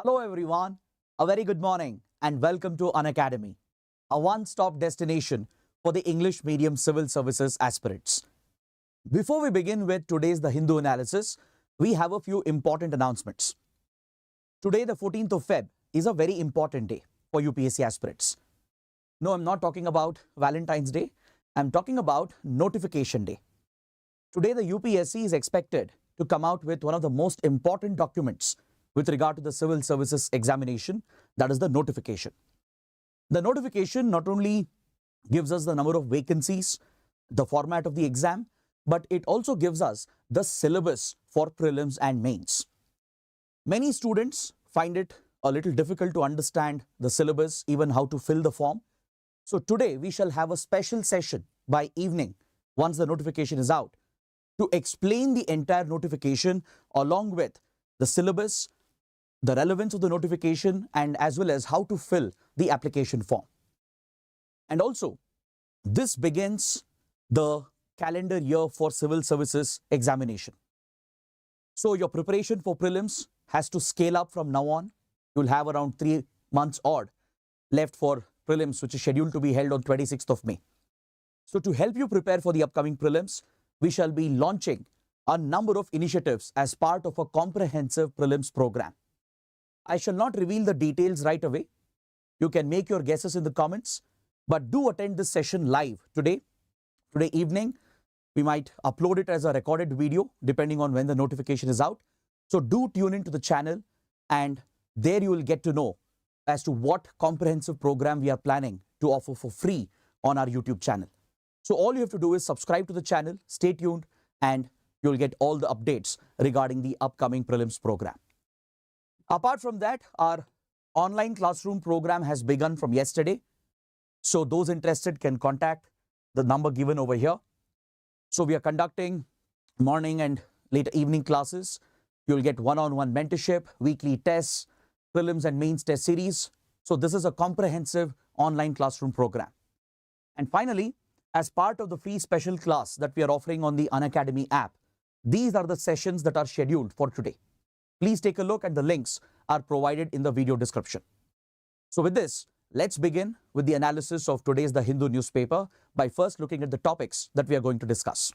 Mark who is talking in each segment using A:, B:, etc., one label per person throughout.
A: Hello everyone, a very good morning and welcome to Unacademy, a one-stop destination for the English medium civil services aspirants. Before we begin with today's The Hindu analysis, we have a few important announcements. Today, the 14th of Feb, is a very important day for UPSC aspirants. No, I'm not talking about Valentine's Day, I'm talking about Notification Day. Today, the UPSC is expected to come out with one of the most important documents with regard to the civil services examination, that is the notification. The notification not only gives us the number of vacancies, the format of the exam, but it also gives us the syllabus for prelims and mains. Many students find it a little difficult to understand the syllabus, even how to fill the form. So today we shall have a special session by evening, once the notification is out, to explain the entire notification along with the syllabus, the relevance of the notification, and as well as how to fill the application form. And also, this begins the calendar year for civil services examination. So your preparation for prelims has to scale up from now on. You'll have around 3 months odd left for prelims, which is scheduled to be held on 26th of May. So to help you prepare for the upcoming prelims, we shall be launching a number of initiatives as part of a comprehensive prelims program. I shall not reveal the details right away. You can make your guesses in the comments, but do attend this session live today evening. We might upload it as a recorded video depending on when the notification is out. So do tune into the channel, and there you will get to know as to what comprehensive program we are planning to offer for free on our YouTube channel. So all you have to do is subscribe to the channel, stay tuned, and you'll get all the updates regarding the upcoming prelims program. Apart from that, our online classroom program has begun from yesterday. So those interested can contact the number given over here. So we are conducting morning and later evening classes. You'll get one-on-one mentorship, weekly tests, prelims and mains test series. So this is a comprehensive online classroom program. And finally, as part of the free special class that we are offering on the Unacademy app, these are the sessions that are scheduled for today. Please take a look, and the links are provided in the video description. So with this, let's begin with the analysis of today's The Hindu newspaper by first looking at the topics that we are going to discuss.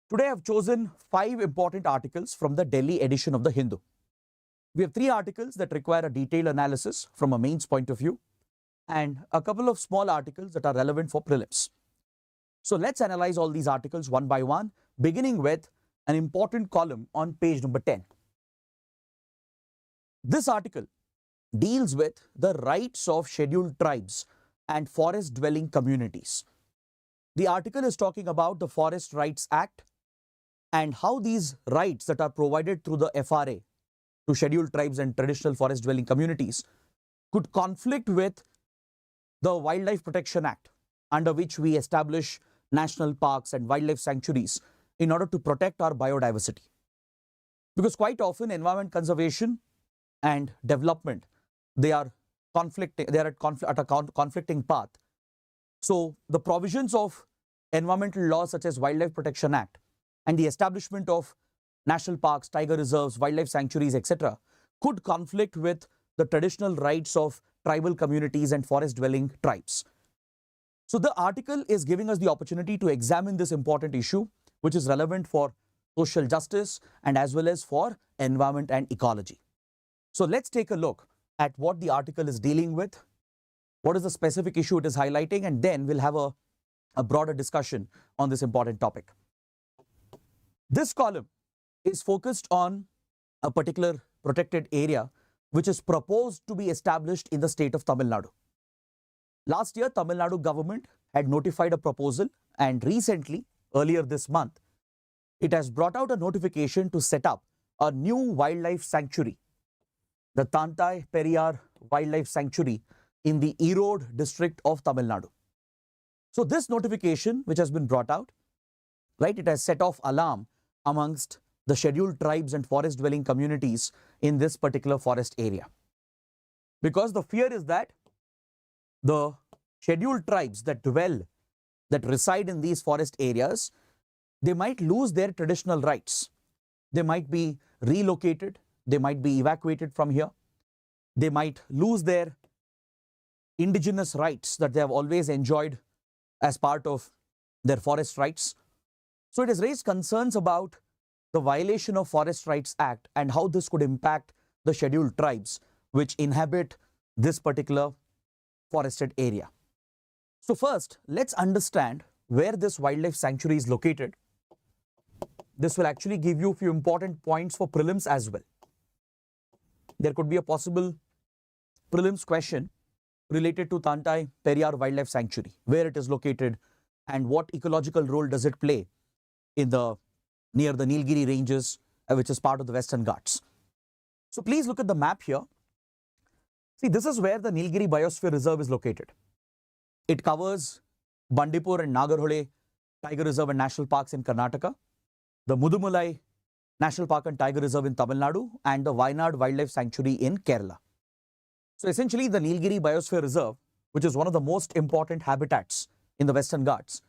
A: Today I've chosen 5 important articles from the Delhi edition of The Hindu. We have 3 articles that require a detailed analysis from a mains point of view, and a couple of small articles that are relevant for prelims. So let's analyze all these articles one by one, beginning with an important column on page number 10. This article deals with the rights of scheduled tribes and forest-dwelling communities. The article is talking about the Forest Rights Act and how these rights that are provided through the FRA to scheduled tribes and traditional forest-dwelling communities could conflict with the Wildlife Protection Act, under which we establish national parks and wildlife sanctuaries in order to protect our biodiversity. Because quite often environment conservation and development, they are conflicting, they are at a conflicting path. So the provisions of environmental laws such as Wildlife Protection Act and the establishment of national parks, tiger reserves, wildlife sanctuaries, etc. could conflict with the traditional rights of tribal communities and forest-dwelling tribes. So the article is giving us the opportunity to examine this important issue, which is relevant for social justice and as well as for environment and ecology. So let's take a look at what the article is dealing with, what is the specific issue it is highlighting, and then we'll have a broader discussion on this important topic. This column is focused on a particular protected area which is proposed to be established in the state of Tamil Nadu. Last year, Tamil Nadu government had notified a proposal, and recently, earlier this month, it has brought out a notification to set up a new wildlife sanctuary, the Tantai Periyar Wildlife Sanctuary in the Erode district of Tamil Nadu. So this notification which has been brought out, right, it has set off alarm amongst the scheduled tribes and forest dwelling communities in this particular forest area. Because the fear is that the scheduled tribes that reside in these forest areas, they might lose their traditional rights. They might be relocated, they might be evacuated from here, They might lose their indigenous rights that they have always enjoyed as part of their forest rights. So it has raised concerns about the violation of Forest Rights Act and how this could impact the scheduled tribes which inhabit this particular forested area. So first, let's understand where this wildlife sanctuary is located. This will actually give you a few important points for prelims as well. There could be a possible prelims question related to Tantai Periyar Wildlife Sanctuary, where it is located and what ecological role does it play in near the Nilgiri ranges, which is part of the Western Ghats. So please look at the map here. See, this is where the Nilgiri Biosphere Reserve is located. It covers Bandipur and Nagarhole Tiger Reserve and National Parks in Karnataka, the Mudumalai National Park and Tiger Reserve in Tamil Nadu, and the Wayanad Wildlife Sanctuary in Kerala. So essentially the Nilgiri Biosphere Reserve, which is one of the most important habitats in the Western Ghats,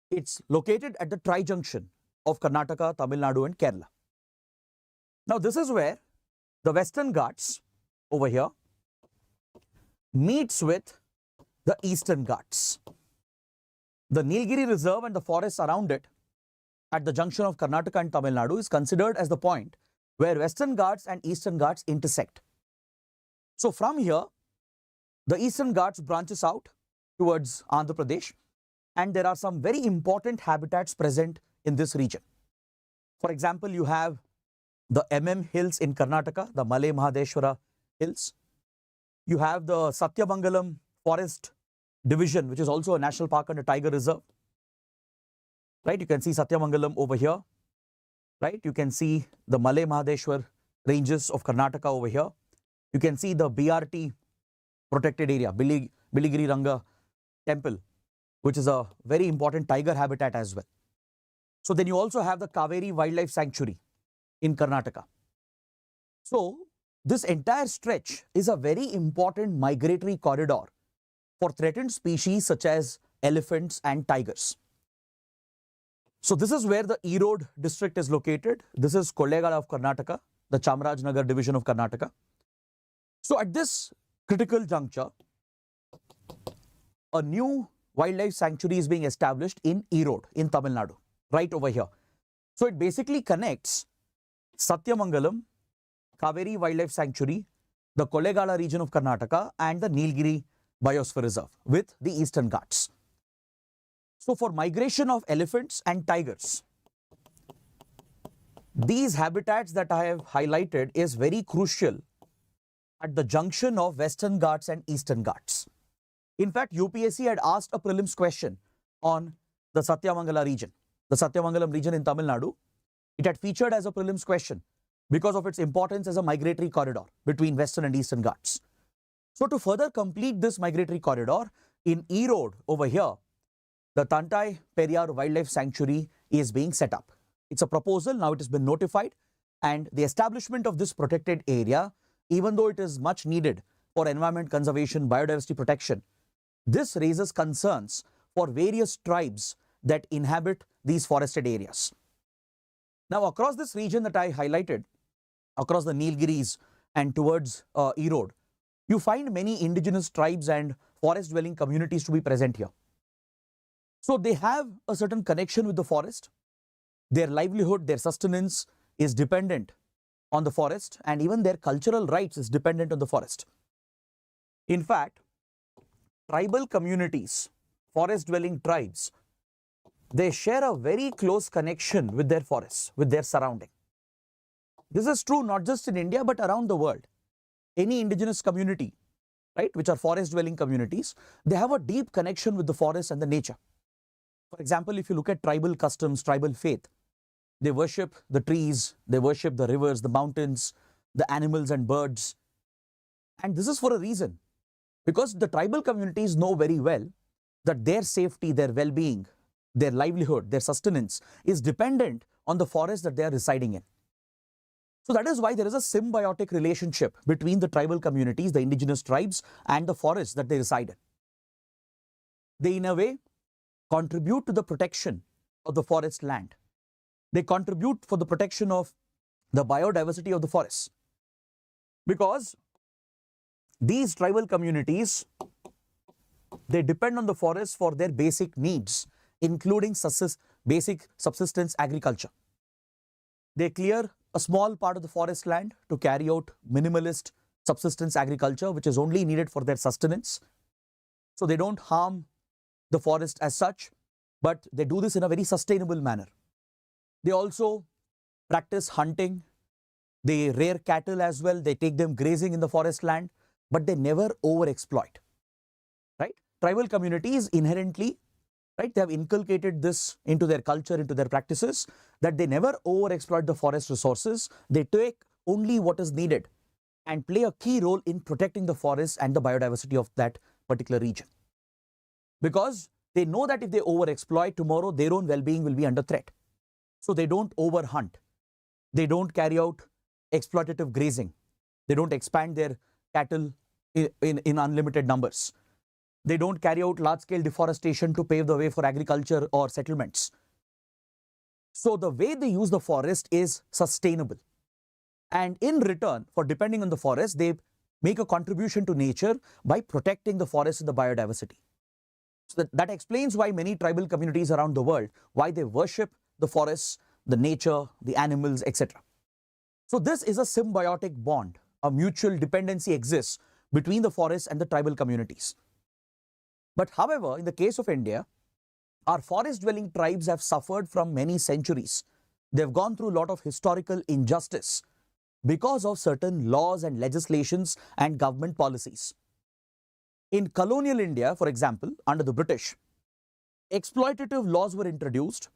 A: it's located at the tri-junction of Karnataka, Tamil Nadu and Kerala. Now this is where the Western Ghats over here meets with the Eastern Ghats. The Nilgiri Reserve and the forests around it at the junction of Karnataka and Tamil Nadu is considered as the point where Western Ghats and Eastern Ghats intersect. So from here, the Eastern Ghats branches out towards Andhra Pradesh, and there are some very important habitats present in this region. For example, you have the Hills in Karnataka, the Malay Mahadeshwara Hills. You have the Satyamangalam Forest Division, which is also a national park and a tiger reserve. Right, you can see Satyamangalam over here. Right, you can see the Malay Mahadeshwar ranges of Karnataka over here. You can see the BRT protected area, Biligiri Ranga Temple, which is a very important tiger habitat as well. So then you also have the Kaveri Wildlife Sanctuary in Karnataka. So this entire stretch is a very important migratory corridor for threatened species such as elephants and tigers. So this is where the Erode district is located. This is Kozhegala of Karnataka, the Chamarajnagar division of Karnataka. So at this critical juncture, a new wildlife sanctuary is being established in Erode in Tamil Nadu, right over here. So it basically connects Satyamangalam, Kaveri Wildlife Sanctuary, the Kozhegala region of Karnataka and the Nilgiri Biosphere Reserve with the Eastern Ghats. So for migration of elephants and tigers, these habitats that I have highlighted is very crucial at the junction of Western Ghats and Eastern Ghats. In fact, UPSC had asked a prelims question on the Satyamangala region, the Satyamangalam region in Tamil Nadu. It had featured as a prelims question because of its importance as a migratory corridor between Western and Eastern Ghats. So to further complete this migratory corridor, in Erode over here, the Tantai Periyar Wildlife Sanctuary is being set up. It's a proposal, now it has been notified, and the establishment of this protected area, even though it is much needed for environment conservation, biodiversity protection, this raises concerns for various tribes that inhabit these forested areas. Now across this region that I highlighted, across the Nilgiris and towards Erode, you find many indigenous tribes and forest dwelling communities to be present here. So they have a certain connection with the forest. Their livelihood, their sustenance is dependent on the forest, and even their cultural rights is dependent on the forest. In fact, tribal communities, forest dwelling tribes, they share a very close connection with their forests, with their surrounding. This is true not just in India but around the world. Any indigenous community, right, which are forest dwelling communities, they have a deep connection with the forest and the nature. For example, if you look at tribal customs, tribal faith, they worship the trees, they worship the rivers, the mountains, the animals and birds. And this is for a reason, because the tribal communities know very well that their safety, their well-being, their livelihood, their sustenance is dependent on the forest that they are residing in. So that is why there is a symbiotic relationship between the tribal communities, the indigenous tribes, and the forests that they reside in. They, in a way, contribute to the protection of the forest land. They contribute for the protection of the biodiversity of the forests. Because these tribal communities, they depend on the forest for their basic needs, including basic subsistence agriculture. They clear a small part of the forest land to carry out minimalist subsistence agriculture, which is only needed for their sustenance. So they don't harm the forest as such, but they do this in a very sustainable manner. They also practice hunting. They rear cattle as well. They take them grazing in the forest land, but they never overexploit, right? Tribal communities inherently, right, they have inculcated this into their culture, into their practices, that they never overexploit the forest resources. They take only what is needed and play a key role in protecting the forest and the biodiversity of that particular region. Because they know that if they overexploit, tomorrow their own well-being will be under threat. So they don't overhunt. They don't carry out exploitative grazing. They don't expand their cattle in unlimited numbers. They don't carry out large-scale deforestation to pave the way for agriculture or settlements. So the way they use the forest is sustainable. And in return for depending on the forest, they make a contribution to nature by protecting the forest and the biodiversity. So that explains why many tribal communities around the world, why they worship the forests, the nature, the animals, etc. So this is a symbiotic bond. A mutual dependency exists between the forests and the tribal communities. But however, in the case of India, our forest-dwelling tribes have suffered from many centuries. They've gone through a lot of historical injustice because of certain laws and legislations and government policies. In colonial India, for example, under the British, exploitative laws were introduced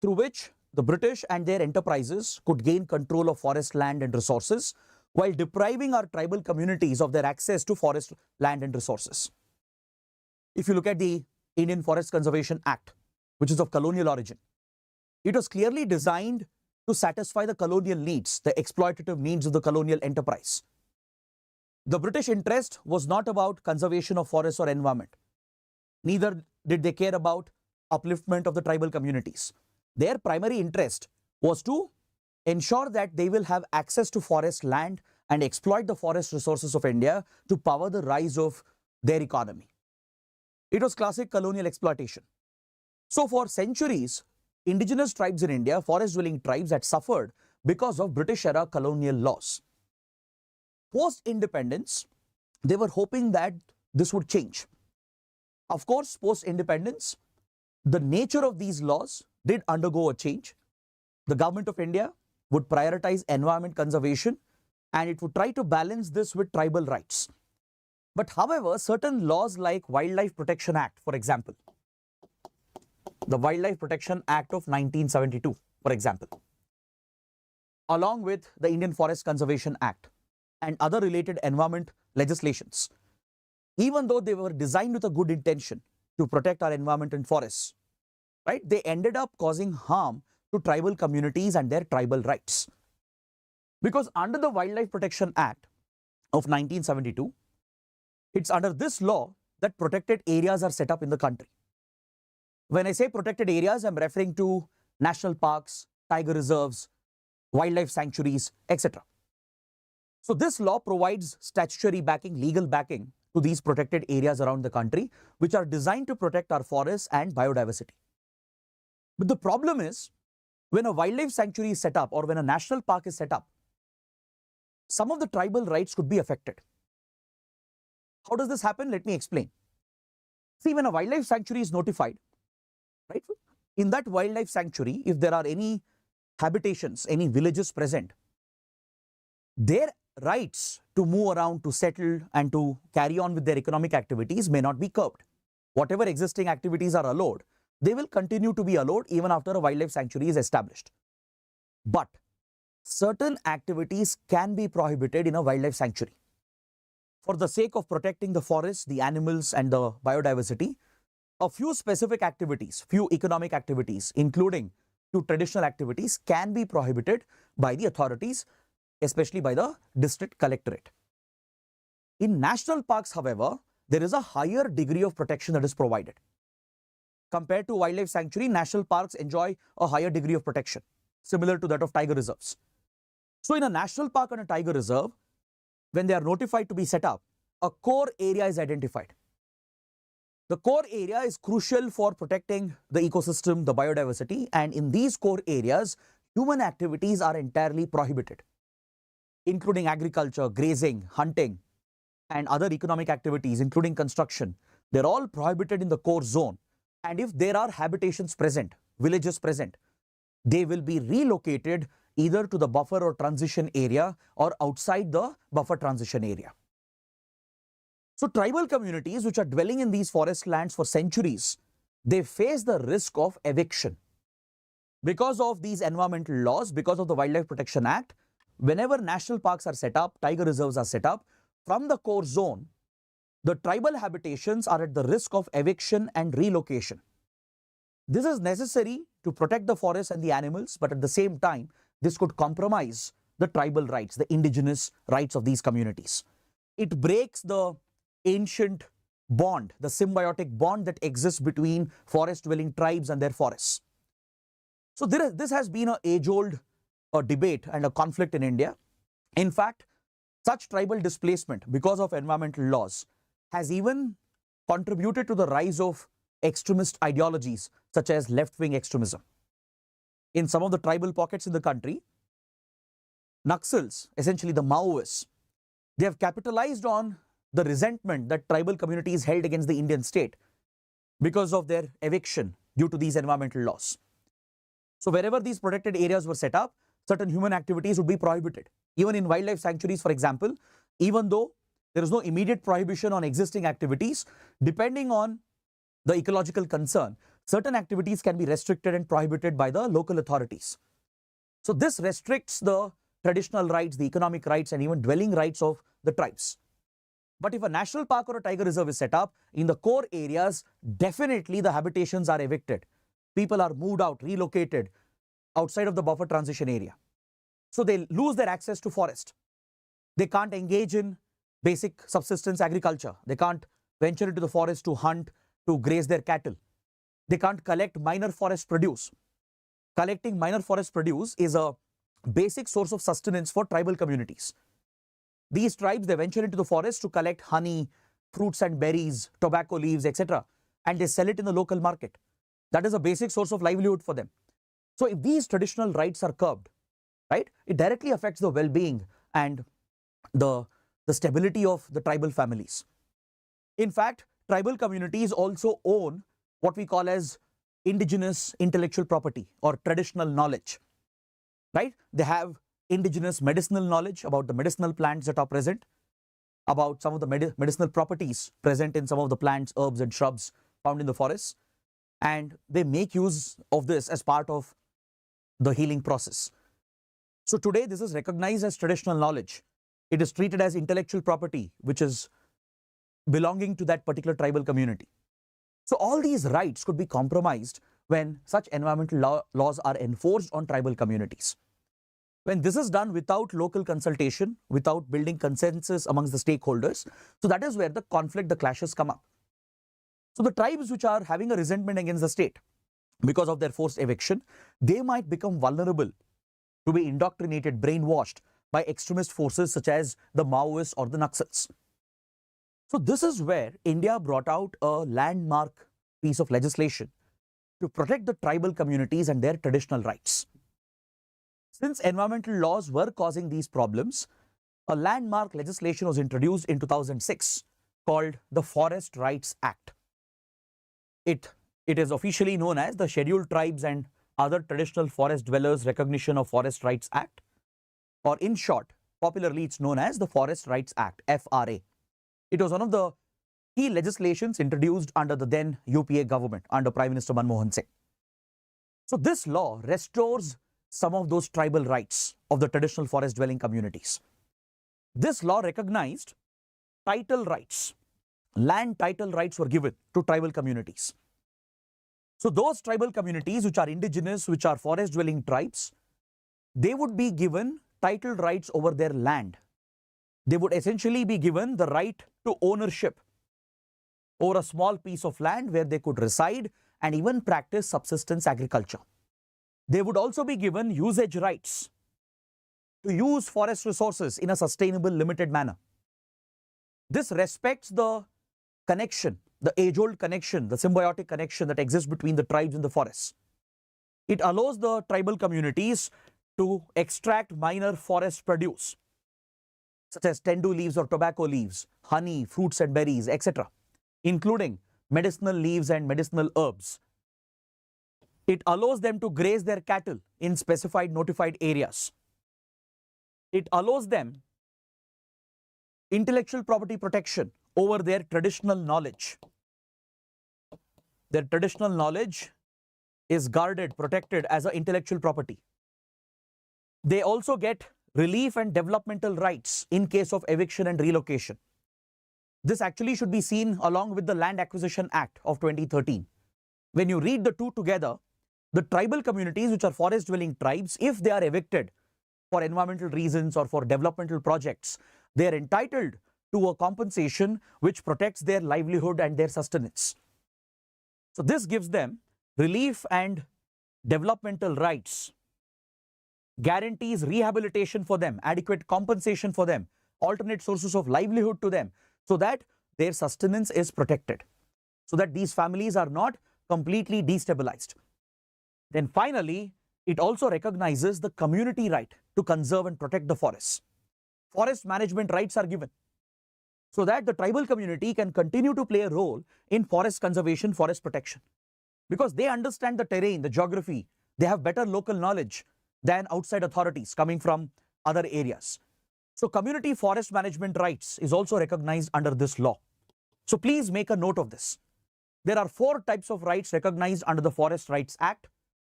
A: through which the British and their enterprises could gain control of forest land and resources while depriving our tribal communities of their access to forest land and resources. If you look at the Indian Forest Conservation Act, which is of colonial origin, it was clearly designed to satisfy the colonial needs, the exploitative needs of the colonial enterprise. The British interest was not about conservation of forests or environment. Neither did they care about upliftment of the tribal communities. Their primary interest was to ensure that they will have access to forest land and exploit the forest resources of India to power the rise of their economy. It was classic colonial exploitation. So for centuries, indigenous tribes in India, forest-dwelling tribes, had suffered because of British-era colonial laws. Post-independence, they were hoping that this would change. Of course, post-independence, the nature of these laws did undergo a change. The government of India would prioritize environment conservation and it would try to balance this with tribal rights. But however, certain laws like Wildlife Protection Act, for example, the Wildlife Protection Act of 1972, for example, along with the Indian Forest Conservation Act and other related environment legislations, even though they were designed with a good intention to protect our environment and forests, right, they ended up causing harm to tribal communities and their tribal rights. Because under the Wildlife Protection Act of 1972, it's under this law that protected areas are set up in the country. When I say protected areas, I'm referring to national parks, tiger reserves, wildlife sanctuaries, etc. So this law provides statutory backing, legal backing to these protected areas around the country, which are designed to protect our forests and biodiversity. But the problem is, when a wildlife sanctuary is set up or when a national park is set up, some of the tribal rights could be affected. How does this happen? Let me explain. See, when a wildlife sanctuary is notified, right, in that wildlife sanctuary, if there are any habitations, any villages present, their rights to move around, to settle and to carry on with their economic activities may not be curbed. Whatever existing activities are allowed, they will continue to be allowed even after a wildlife sanctuary is established. But certain activities can be prohibited in a wildlife sanctuary. For the sake of protecting the forests, the animals and the biodiversity, a few specific activities, few economic activities, including few traditional activities, can be prohibited by the authorities, especially by the district collectorate. In national parks, however, there is a higher degree of protection that is provided. Compared to wildlife sanctuary, national parks enjoy a higher degree of protection, similar to that of tiger reserves. So in a national park and a tiger reserve, when they are notified to be set up, a core area is identified. The core area is crucial for protecting the ecosystem, the biodiversity, and in these core areas, human activities are entirely prohibited, including agriculture, grazing, hunting, and other economic activities, including construction. They're all prohibited in the core zone. And if there are habitations present, villages present, they will be relocated either to the buffer or transition area or outside the buffer transition area. So tribal communities which are dwelling in these forest lands for centuries, they face the risk of eviction. Because of these environmental laws, because of the Wildlife Protection Act, whenever national parks are set up, tiger reserves are set up, from the core zone, the tribal habitations are at the risk of eviction and relocation. This is necessary to protect the forest and the animals, but at the same time, this could compromise the tribal rights, the indigenous rights of these communities. It breaks the ancient bond, the symbiotic bond that exists between forest-dwelling tribes and their forests. So this has been an age-old debate and a conflict in India. In fact, such tribal displacement because of environmental laws has even contributed to the rise of extremist ideologies such as left-wing extremism. In some of the tribal pockets in the country, Naxals, essentially the Maoists, they have capitalized on the resentment that tribal communities held against the Indian state because of their eviction due to these environmental laws. So wherever these protected areas were set up, certain human activities would be prohibited. Even in wildlife sanctuaries, for example, even though there is no immediate prohibition on existing activities, depending on the ecological concern, certain activities can be restricted and prohibited by the local authorities. So this restricts the traditional rights, the economic rights, and even dwelling rights of the tribes. But if a national park or a tiger reserve is set up, in the core areas, definitely the habitations are evicted. People are moved out, relocated outside of the buffer transition area. So they lose their access to forest. They can't engage in basic subsistence agriculture. They can't venture into the forest to hunt, to graze their cattle. They can't collect minor forest produce. Collecting minor forest produce is a basic source of sustenance for tribal communities. These tribes, they venture into the forest to collect honey, fruits and berries, tobacco leaves, etc. and they sell it in the local market. That is a basic source of livelihood for them. So if these traditional rights are curbed, right, it directly affects the well-being and the stability of the tribal families. In fact, tribal communities also own what we call as indigenous intellectual property or traditional knowledge, right? They have indigenous medicinal knowledge about the medicinal plants that are present, about some of the medicinal properties present in some of the plants, herbs and shrubs found in the forests, and they make use of this as part of the healing process. So today this is recognized as traditional knowledge. It is treated as intellectual property which is belonging to that particular tribal community. So all these rights could be compromised when such environmental laws are enforced on tribal communities. When this is done without local consultation, without building consensus amongst the stakeholders, so that is where the conflict, the clashes come up. So the tribes which are having a resentment against the state because of their forced eviction, they might become vulnerable to be indoctrinated, brainwashed by extremist forces such as the Maoists or the Naxals. So this is where India brought out a landmark piece of legislation to protect the tribal communities and their traditional rights. Since environmental laws were causing these problems, a landmark legislation was introduced in 2006 called the Forest Rights Act. It is officially known as the Scheduled Tribes and Other Traditional Forest Dwellers Recognition of Forest Rights Act, or in short, popularly it's known as the Forest Rights Act, FRA. It was one of the key legislations introduced under the then UPA government under Prime Minister Manmohan Singh. So this law restores some of those tribal rights of the traditional forest dwelling communities. This law recognized title rights. Land title rights were given to tribal communities. So those tribal communities which are indigenous, which are forest dwelling tribes, they would be given title rights over their land. They would essentially be given the right to ownership over a small piece of land where they could reside and even practice subsistence agriculture. They would also be given usage rights to use forest resources in a sustainable, limited manner. This respects the connection, the age-old connection, the symbiotic connection that exists between the tribes and the forests. It allows the tribal communities to extract minor forest produce, such as tendu leaves or tobacco leaves, honey, fruits and berries, etc., including medicinal leaves and medicinal herbs. It allows them to graze their cattle in specified notified areas. It allows them intellectual property protection over their traditional knowledge. Their traditional knowledge is guarded, protected as an intellectual property. They also get relief and developmental rights in case of eviction and relocation. This actually should be seen along with the Land Acquisition Act of 2013. When you read the two together, the tribal communities, which are forest-dwelling tribes, if they are evicted for environmental reasons or for developmental projects, they are entitled to a compensation which protects their livelihood and their sustenance. So this gives them relief and developmental rights, guarantees rehabilitation for them, adequate compensation for them, alternate sources of livelihood to them, so that their sustenance is protected, so that these families are not completely destabilized. Then finally, it also recognizes the community right to conserve and protect the forests. Forest management rights are given so that the tribal community can continue to play a role in forest conservation, forest protection, because they understand the terrain, the geography. They have better local knowledge than outside authorities coming from other areas. So community forest management rights is also recognized under this law. So please make a note of this. There are 4 types of rights recognized under the Forest Rights Act.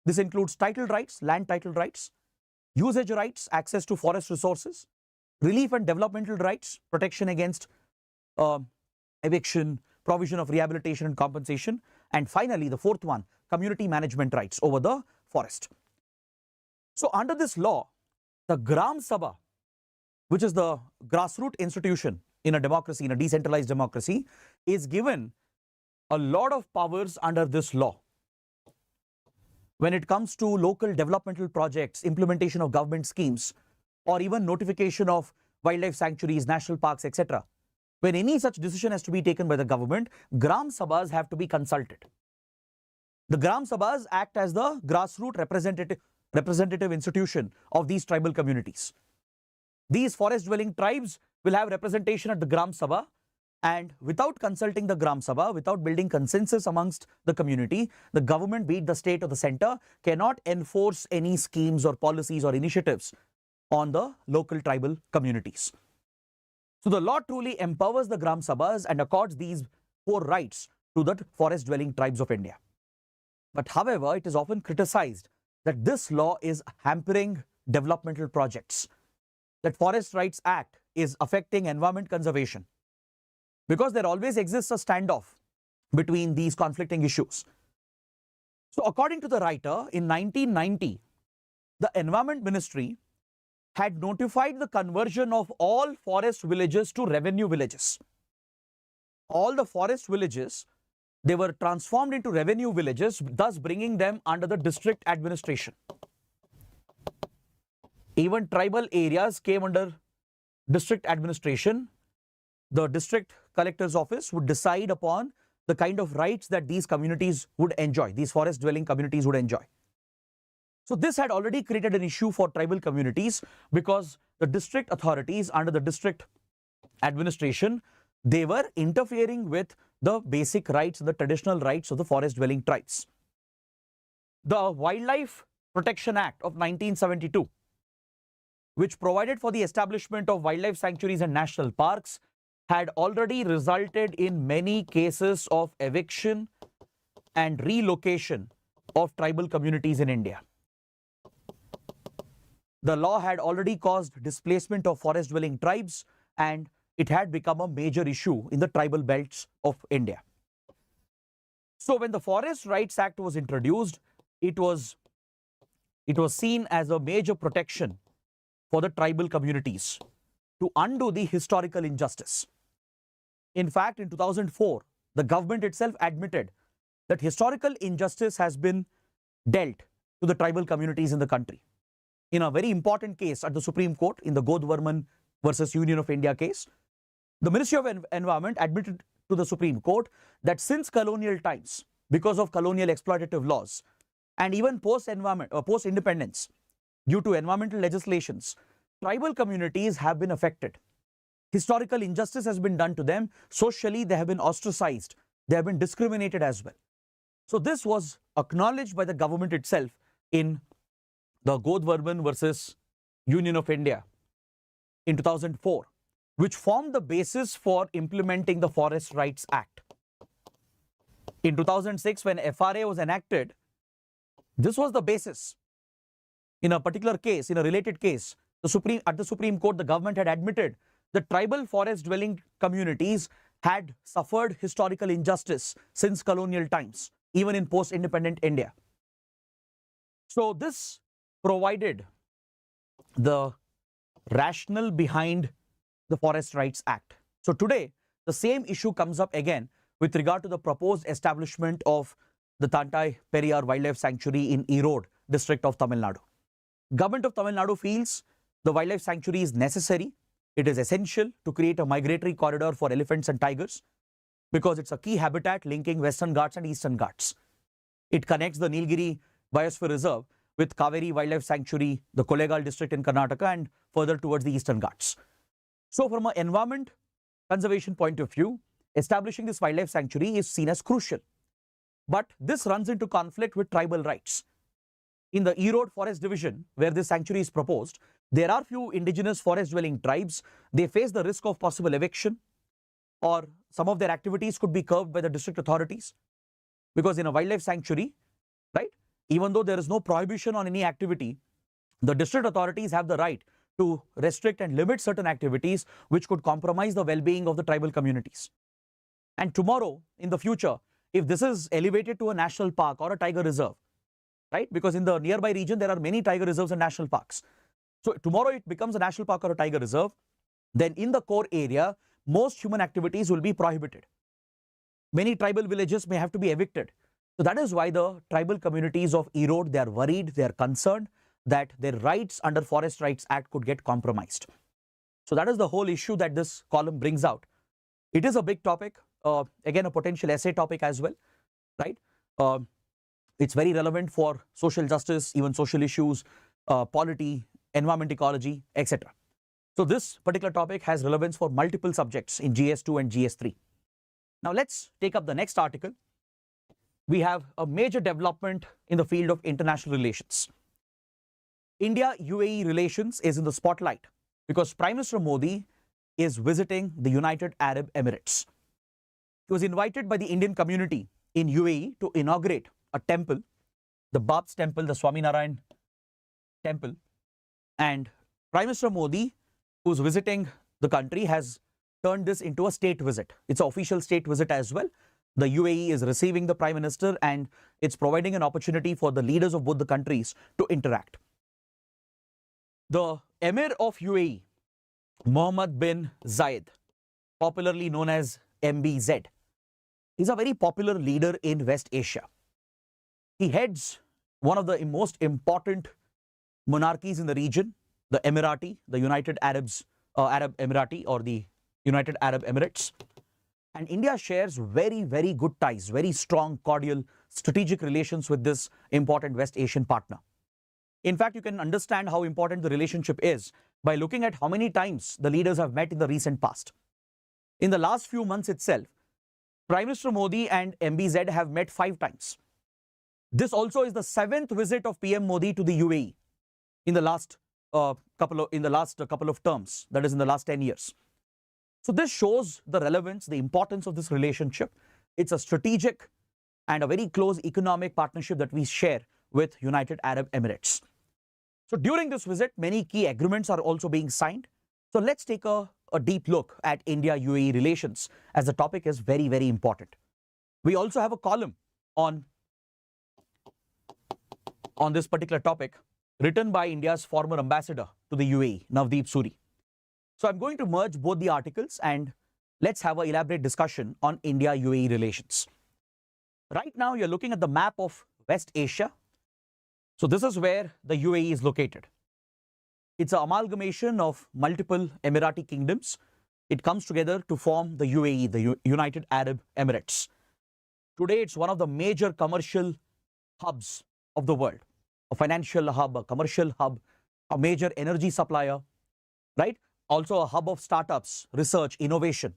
A: This includes title rights, land title rights, usage rights, access to forest resources, relief and developmental rights, protection against eviction, provision of rehabilitation and compensation, and finally the 4th one, community management rights over the forest. So under this law, the Gram Sabha, which is the grassroots institution in a democracy, in a decentralized democracy, is given a lot of powers under this law. When it comes to local developmental projects, implementation of government schemes, or even notification of wildlife sanctuaries, national parks, etc., when any such decision has to be taken by the government, Gram Sabhas have to be consulted. The Gram Sabhas act as the grassroots representative institution of these tribal communities. These forest-dwelling tribes will have representation at the Gram Sabha, and without consulting the Gram Sabha, without building consensus amongst the community, the government, be it the state or the center, cannot enforce any schemes or policies or initiatives on the local tribal communities. So the law truly empowers the Gram Sabhas and accords these 4 rights to the forest-dwelling tribes of India. But however, it is often criticized that this law is hampering developmental projects, that Forest Rights Act is affecting environment conservation, because there always exists a standoff between these conflicting issues. So according to the writer, in 1990, the Environment Ministry had notified the conversion of all forest villages to revenue villages. All the forest villages, they were transformed into revenue villages, thus bringing them under the district administration. Even tribal areas came under district administration. The district collector's office would decide upon the kind of rights that these communities would enjoy, these forest-dwelling communities would enjoy. So this had already created an issue for tribal communities, because the district authorities under the district administration, they were interfering with the basic rights, the traditional rights of the forest-dwelling tribes. The Wildlife Protection Act of 1972, which provided for the establishment of wildlife sanctuaries and national parks, had already resulted in many cases of eviction and relocation of tribal communities in India. The law had already caused displacement of forest-dwelling tribes, and it had become a major issue in the tribal belts of India. So when the Forest Rights Act was introduced, it was seen as a major protection for the tribal communities to undo the historical injustice. In fact, in 2004, the government itself admitted that historical injustice has been dealt to the tribal communities in the country. In a very important case at the Supreme Court, in the Godwarman versus Union of India case, The Ministry of Environment admitted to the Supreme Court that since colonial times, because of colonial exploitative laws, and even post-independence, due to environmental legislations, tribal communities have been affected. Historical injustice has been done to them. Socially, they have been ostracized. They have been discriminated as well. So this was acknowledged by the government itself in the Godvarman versus Union of India in 2004, which formed the basis for implementing the Forest Rights Act. In 2006, when FRA was enacted, this was the basis. In a particular case, in a related case, at the Supreme Court, the government had admitted that tribal forest-dwelling communities had suffered historical injustice since colonial times, even in post-independent India. So this provided the rationale behind the Forest Rights Act. So today, the same issue comes up again with regard to the proposed establishment of the Tantai Periyar Wildlife Sanctuary in Erode district of Tamil Nadu. Government of Tamil Nadu feels the wildlife sanctuary is necessary. It is essential to create a migratory corridor for elephants and tigers because it's a key habitat linking Western Ghats and Eastern Ghats. It connects the Nilgiri Biosphere Reserve with Kaveri Wildlife Sanctuary, the Kollegal district in Karnataka, and further towards the Eastern Ghats. So from an environment conservation point of view, establishing this wildlife sanctuary is seen as crucial. But this runs into conflict with tribal rights. In the Erode Forest Division, where this sanctuary is proposed, there are few indigenous forest-dwelling tribes. They face the risk of possible eviction, or some of their activities could be curbed by the district authorities. Because in a wildlife sanctuary, right, even though there is no prohibition on any activity, the district authorities have the right to restrict and limit certain activities which could compromise the well-being of the tribal communities. And tomorrow, in the future, if this is elevated to a national park or a tiger reserve, right, because in the nearby region there are many tiger reserves and national parks. So tomorrow it becomes a national park or a tiger reserve, then in the core area, most human activities will be prohibited. Many tribal villages may have to be evicted. So that is why the tribal communities of Erode, they are worried, they are concerned that their rights under Forest Rights Act could get compromised. So that is the whole issue that this column brings out. It is a big topic, again a potential essay topic as well, right? It's very relevant for social justice, even social issues, polity, environment ecology, etc. So this particular topic has relevance for multiple subjects in GS2 and GS3. Now let's take up the next article. We have a major development in the field of international relations. India-UAE relations is in the spotlight because Prime Minister Modi is visiting the United Arab Emirates. He was invited by the Indian community in UAE to inaugurate a temple, the Bab's temple, the Swaminarayan temple, and Prime Minister Modi, who's visiting the country, has turned this into a state visit. It's an official state visit as well. The UAE is receiving the Prime Minister and it's providing an opportunity for the leaders of both the countries to interact. The Emir of UAE, Mohammed bin Zayed, popularly known as MBZ, is a very popular leader in West Asia. He heads one of the most important monarchies in the region, the Emirati, the United Arab Emirati, or the United Arab Emirates. And India shares very, very good ties, very strong, cordial, strategic relations with this important West Asian partner. In fact, you can understand how important the relationship is by looking at how many times the leaders have met in the recent past. In the last few months itself, Prime Minister Modi and MBZ have met 5 times. This also is the 7th visit of PM Modi to the UAE in the last couple of terms, that is in the last 10 years. So this shows the relevance, the importance of this relationship. It's a strategic and a very close economic partnership that we share with United Arab Emirates. So during this visit, many key agreements are also being signed. So let's take a deep look at India-UAE relations, as the topic is very, very important. We also have a column on this particular topic written by India's former ambassador to the UAE, Navdeep Suri. So I'm going to merge both the articles and let's have an elaborate discussion on India-UAE relations. Right now, you're looking at the map of West Asia. So this is where the UAE is located. It's an amalgamation of multiple Emirati kingdoms it comes together to form the UAE, the United Arab Emirates. Today, it's one of the major commercial hubs of the world, a financial hub, a commercial hub, a major energy supplier, right? Also a hub of startups, research, innovation.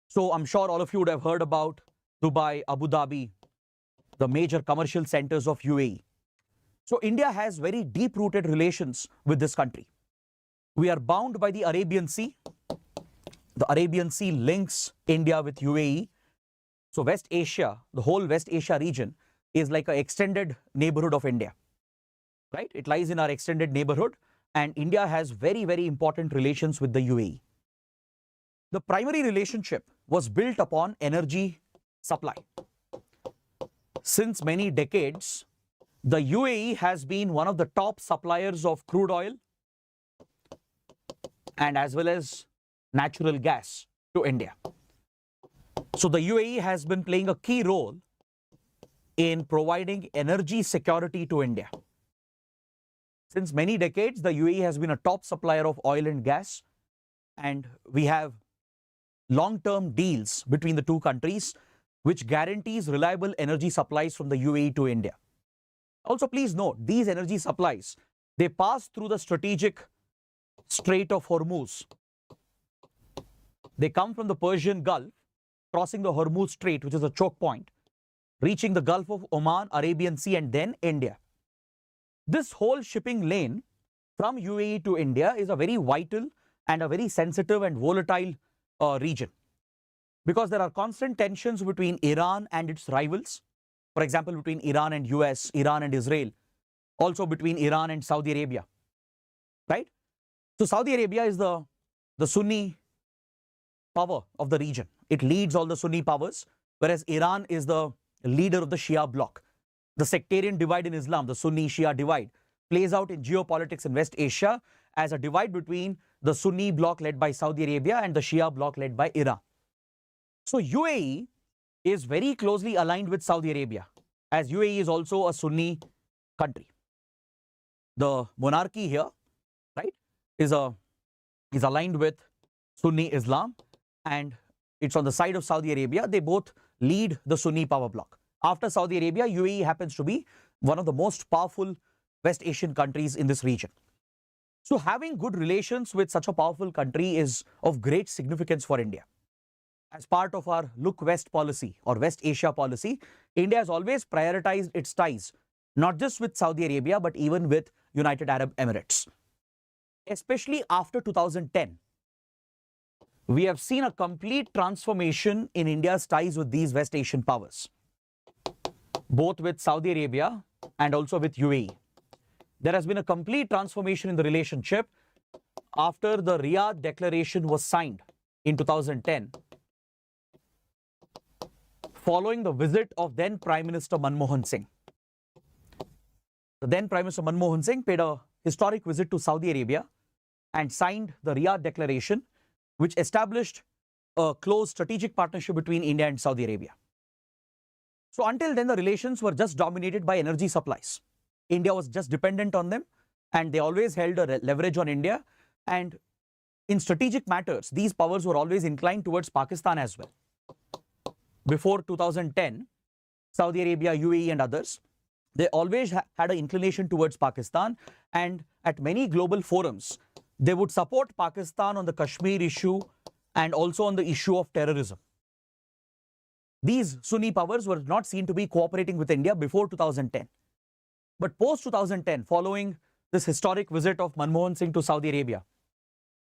A: So I'm sure all of you would have heard about Dubai, Abu Dhabi, the major commercial centers of UAE. So India has very deep-rooted relations with this country. We are bound by the Arabian Sea. The Arabian Sea links India with UAE. So West Asia, the whole West Asia region, is like an extended neighborhood of India, right? It lies in our extended neighborhood, and India has very, very important relations with the UAE. The primary relationship was built upon energy supply. Since many decades, the UAE has been one of the top suppliers of crude oil and as well as natural gas to India. So the UAE has been playing a key role in providing energy security to India. Since many decades, the UAE has been a top supplier of oil and gas, and we have long-term deals between the two countries which guarantees reliable energy supplies from the UAE to India. Also, please note, these energy supplies, they pass through the strategic Strait of Hormuz. They come from the Persian Gulf, crossing the Hormuz Strait, which is a choke point, reaching the Gulf of Oman, Arabian Sea, and then India. This whole shipping lane from UAE to India is a very vital and a very sensitive and volatile region, because there are constant tensions between Iran and its rivals. For example, between Iran and US, Iran and Israel, also between Iran and Saudi Arabia, right? So Saudi Arabia is the Sunni power of the region. It leads all the Sunni powers, whereas Iran is the leader of the Shia bloc. The sectarian divide in Islam, the Sunni-Shia divide, plays out in geopolitics in West Asia as a divide between the Sunni bloc led by Saudi Arabia and the Shia bloc led by Iran. So UAE is very closely aligned with Saudi Arabia, as UAE is also a Sunni country. The monarchy here, right, is aligned with Sunni Islam, and it's on the side of Saudi Arabia. They both lead the Sunni power bloc. After Saudi Arabia, UAE happens to be one of the most powerful West Asian countries in this region. So having good relations with such a powerful country is of great significance for India. As part of our Look West policy or West Asia policy, India has always prioritized its ties, not just with Saudi Arabia, but even with United Arab Emirates. Especially after 2010, we have seen a complete transformation in India's ties with these West Asian powers, both with Saudi Arabia and also with UAE. There has been a complete transformation in the relationship after the Riyadh Declaration was signed in 2010, following the visit of then Prime Minister Manmohan Singh. The then Prime Minister Manmohan Singh paid a historic visit to Saudi Arabia and signed the Riyadh Declaration, which established a close strategic partnership between India and Saudi Arabia. So until then, the relations were just dominated by energy supplies. India was just dependent on them, and they always held a leverage on India. And in strategic matters, these powers were always inclined towards Pakistan as well. Before 2010, Saudi Arabia, UAE and others, they always had an inclination towards Pakistan, and at many global forums, they would support Pakistan on the Kashmir issue and also on the issue of terrorism. These Sunni powers were not seen to be cooperating with India before 2010. But post 2010, following this historic visit of Manmohan Singh to Saudi Arabia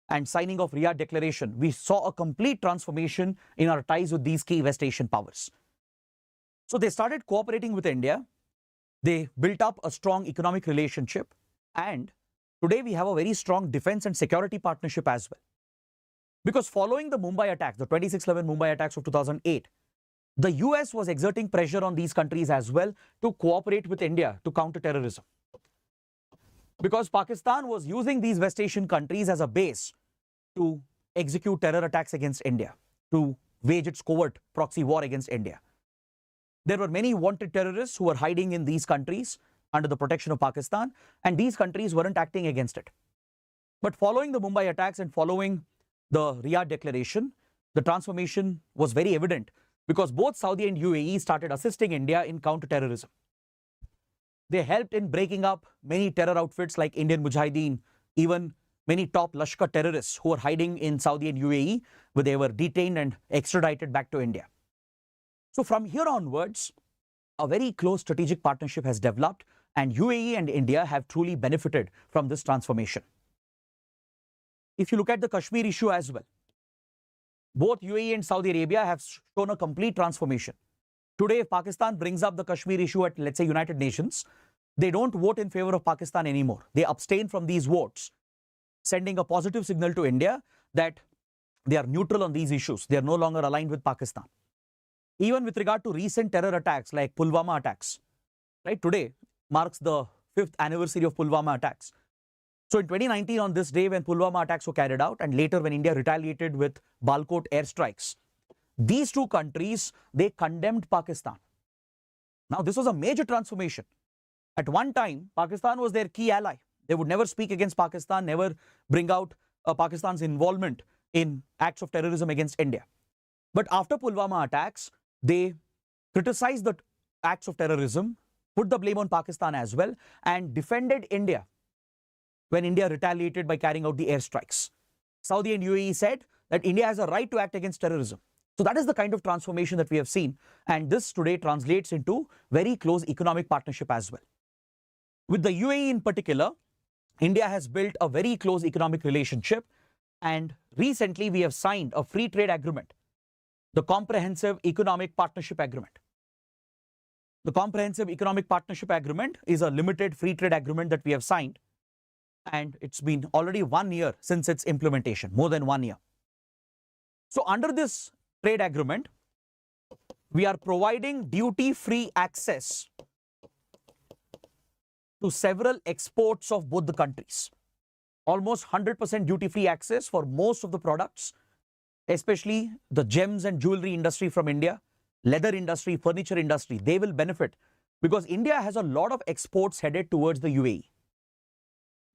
A: and signing of Riyadh Declaration, we saw a complete transformation in our ties with these key West Asian powers. So they started cooperating with India. They built up a strong economic relationship, and today we have a very strong defense and security partnership as well. Because following the Mumbai attacks, the 26/11 Mumbai attacks of 2008, the US was exerting pressure on these countries as well to cooperate with India to counter terrorism. Because Pakistan was using these West Asian countries as a base to execute terror attacks against India, to wage its covert proxy war against India. There were many wanted terrorists who were hiding in these countries under the protection of Pakistan, and these countries weren't acting against it. But following the Mumbai attacks and following the Riyadh Declaration, the transformation was very evident because both Saudi and UAE started assisting India in counter-terrorism. They helped in breaking up many terror outfits like Indian Mujahideen, even many top Lashkar terrorists who were hiding in Saudi and UAE, where they were detained and extradited back to India. So from here onwards, a very close strategic partnership has developed, and UAE and India have truly benefited from this transformation. If you look at the Kashmir issue as well, both UAE and Saudi Arabia have shown a complete transformation. Today, if Pakistan brings up the Kashmir issue at, let's say, United Nations, they don't vote in favor of Pakistan anymore. They abstain from these votes, sending a positive signal to India that they are neutral on these issues. They are no longer aligned with Pakistan. Even with regard to recent terror attacks like Pulwama attacks, right? Today marks the 5th anniversary of Pulwama attacks. So in 2019, on this day when Pulwama attacks were carried out, and later when India retaliated with Balkot airstrikes, these two countries, they condemned Pakistan. Now, this was a major transformation. At one time, Pakistan was their key ally. They would never speak against Pakistan, never bring out Pakistan's involvement in acts of terrorism against India. But after Pulwama attacks, they criticized the acts of terrorism, put the blame on Pakistan as well, and defended India when India retaliated by carrying out the airstrikes. Saudi and UAE said that India has a right to act against terrorism. So that is the kind of transformation that we have seen, and this today translates into very close economic partnership as well. With the UAE in particular, India has built a very close economic relationship, and recently we have signed a free trade agreement, the Comprehensive Economic Partnership Agreement. The Comprehensive Economic Partnership Agreement is a limited free trade agreement that we have signed, and it's been already 1 year since its implementation, more than 1 year. So under this trade agreement, we are providing duty-free access to several exports of both the countries. Almost 100% duty-free access for most of the products, especially the gems and jewelry industry from India, leather industry, furniture industry. They will benefit because India has a lot of exports headed towards the UAE.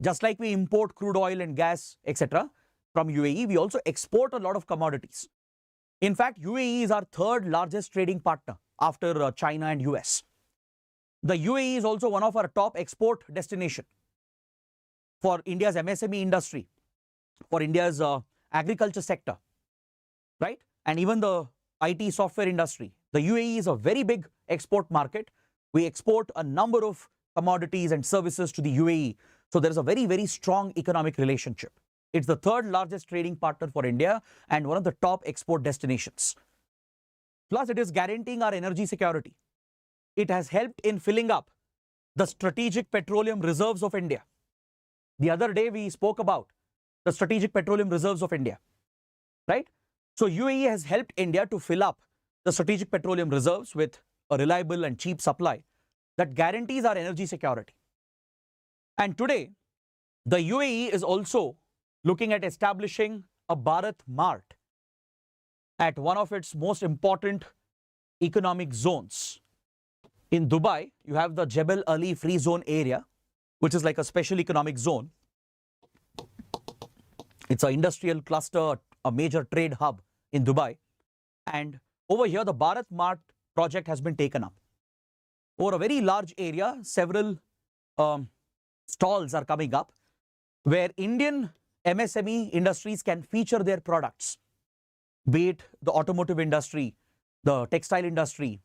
A: Just like we import crude oil and gas, etc. from UAE, we also export a lot of commodities. In fact, UAE is our third largest trading partner after China and US. The UAE is also one of our top export destinations for India's MSME industry, for India's agriculture sector, right? And even the IT software industry. The UAE is a very big export market. We export a number of commodities and services to the UAE. So there is a very, very strong economic relationship. It's the third largest trading partner for India and one of the top export destinations. Plus, it is guaranteeing our energy security. It has helped in filling up the strategic petroleum reserves of India. The other day, we spoke about the strategic petroleum reserves of India, right? So UAE has helped India to fill up the strategic petroleum reserves with a reliable and cheap supply that guarantees our energy security. And today, the UAE is also looking at establishing a Bharat Mart at one of its most important economic zones. In Dubai, you have the Jebel Ali Free Zone area, which is like a special economic zone. It's an industrial cluster, a major trade hub in Dubai. And over here, the Bharat Mart project has been taken up. Over a very large area, several stalls are coming up where Indian MSME industries can feature their products, be it the automotive industry, the textile industry,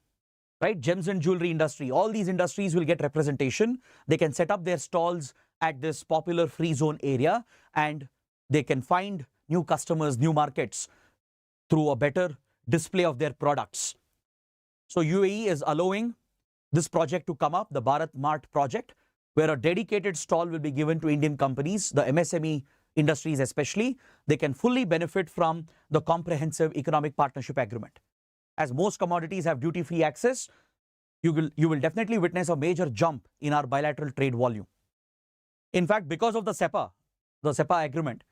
A: right, gems and jewelry industry. All these industries will get representation. They can set up their stalls at this popular free zone area, and they can find new customers, new markets through a better display of their products. So UAE is allowing this project to come up, the Bharat Mart project, where a dedicated stall will be given to Indian companies, the MSME industries especially. They can fully benefit from the Comprehensive Economic Partnership Agreement. As most commodities have duty-free access, you will definitely witness a major jump in our bilateral trade volume. In fact, because of the SEPA agreement,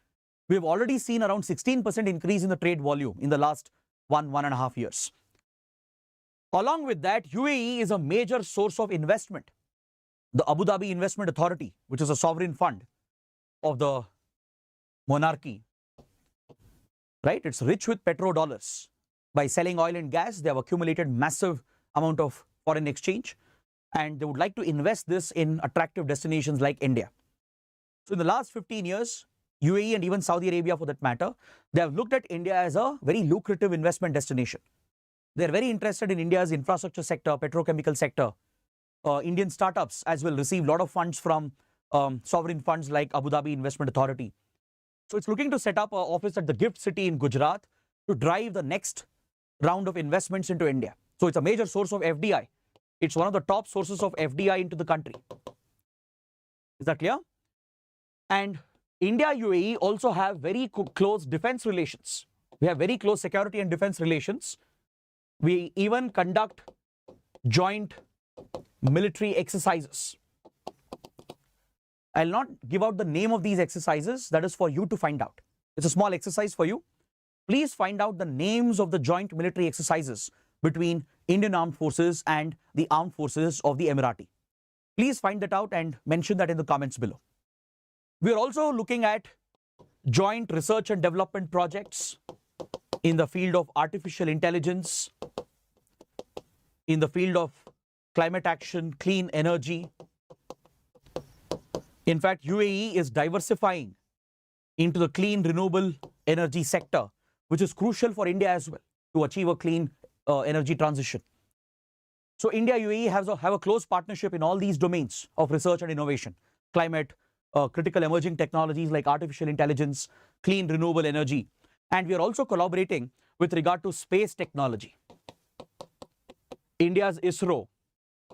A: we have already seen around 16% increase in the trade volume in the last 1.5 years. Along with that, UAE is a major source of investment. The Abu Dhabi Investment Authority, which is a sovereign fund of the monarchy, right? It's rich with petrodollars. By selling oil and gas, they have accumulated massive amount of foreign exchange, and they would like to invest this in attractive destinations like India. So in the last 15 years, UAE and even Saudi Arabia for that matter, they have looked at India as a very lucrative investment destination. They're very interested in India's infrastructure sector, petrochemical sector. Indian startups as well receive a lot of funds from sovereign funds like Abu Dhabi Investment Authority. So it's looking to set up an office at the Gift City in Gujarat to drive the next round of investments into India. So it's a major source of FDI. It's one of the top sources of FDI into the country. Is that clear? And India-UAE also have very close defense relations. We have very close security and defense relations. We even conduct joint military exercises. I'll not give out the name of these exercises. That is for you to find out. It's a small exercise for you. Please find out the names of the joint military exercises between Indian Armed Forces and the Armed Forces of the Emirati. Please find that out and mention that in the comments below. We are also looking at joint research and development projects in the field of artificial intelligence, in the field of climate action, clean energy. In fact, UAE is diversifying into the clean renewable energy sector, which is crucial for India as well to achieve a clean energy transition. So India-UAE have a close partnership in all these domains of research and innovation, climate, critical emerging technologies like artificial intelligence, clean renewable energy. And we are also collaborating with regard to space technology. India's ISRO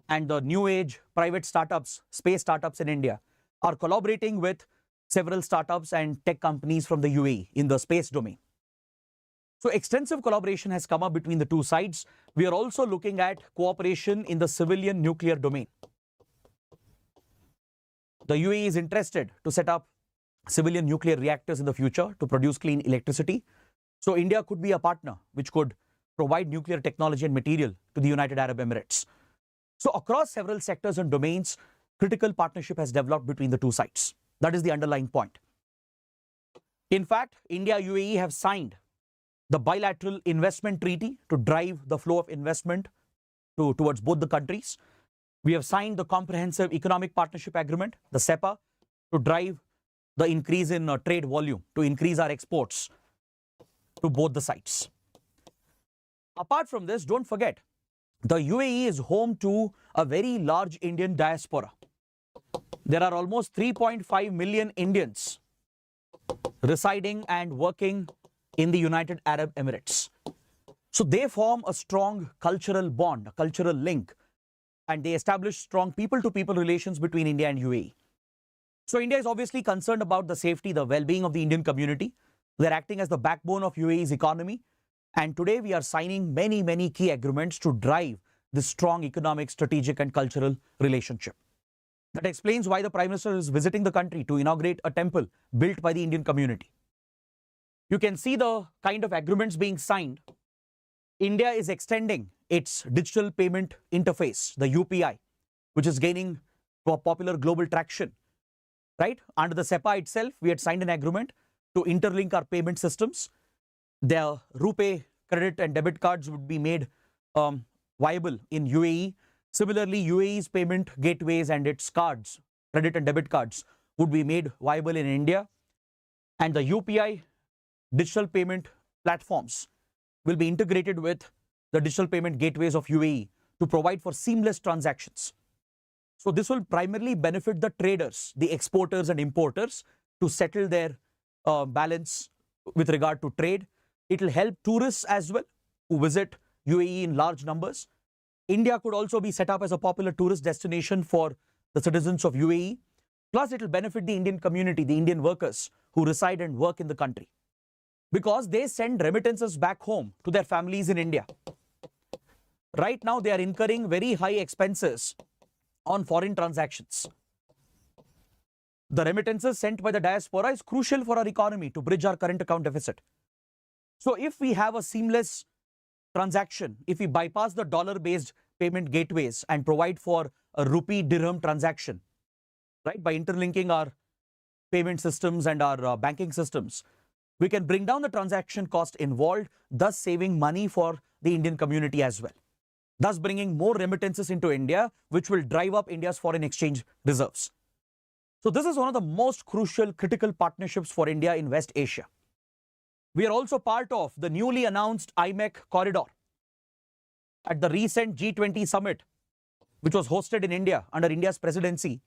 A: and the new age private startups, space startups in India are collaborating with several startups and tech companies from the UAE in the space domain. So extensive collaboration has come up between the two sides. We are also looking at cooperation in the civilian nuclear domain. The UAE is interested to set up civilian nuclear reactors in the future to produce clean electricity. So India could be a partner which could provide nuclear technology and material to the United Arab Emirates. So across several sectors and domains, critical partnership has developed between the two sides. That is the underlying point. In fact, India-UAE have signed the bilateral investment treaty to drive the flow of investment towards both the countries. We have signed the Comprehensive Economic Partnership Agreement, the CEPA, to drive the increase in trade volume, to increase our exports to both the sides. Apart from this, don't forget, the UAE is home to a very large Indian diaspora. There are almost 3.5 million Indians residing and working in the United Arab Emirates. So they form a strong cultural bond, a cultural link, and they establish strong people-to-people relations between India and UAE. So India is obviously concerned about the safety, the well-being of the Indian community. They're acting as the backbone of UAE's economy. And today we are signing many key agreements to drive this strong economic, strategic and cultural relationship. That explains why the Prime Minister is visiting the country to inaugurate a temple built by the Indian community. You can see the kind of agreements being signed. India is extending its digital payment interface, the UPI, which is gaining popular global traction. Right? Under the CEPA itself, we had signed an agreement to interlink our payment systems. The RuPay credit and debit cards would be made viable in UAE. Similarly, UAE's payment gateways and its cards, credit and debit cards, would be made viable in India. And the UPI digital payment platforms will be integrated with the digital payment gateways of UAE to provide for seamless transactions. So this will primarily benefit the traders, the exporters and importers to settle their balance with regard to trade. It will help tourists as well who visit UAE in large numbers. India could also be set up as a popular tourist destination for the citizens of UAE. Plus, it will benefit the Indian community, the Indian workers who reside and work in the country, because they send remittances back home to their families in India. Right now, they are incurring very high expenses on foreign transactions. The remittances sent by the diaspora is crucial for our economy to bridge our current account deficit. So if we have a seamless transaction, if we bypass the dollar-based payment gateways and provide for a rupee dirham transaction, right, by interlinking our payment systems and our banking systems, We can bring down the transaction cost involved, thus saving money for the Indian community as well, thus bringing more remittances into India, which will drive up India's foreign exchange reserves. So this is one of the most crucial, critical partnerships for India in West Asia. We are also part of the newly announced IMEC corridor at the recent G20 summit, which was hosted in India under India's presidency.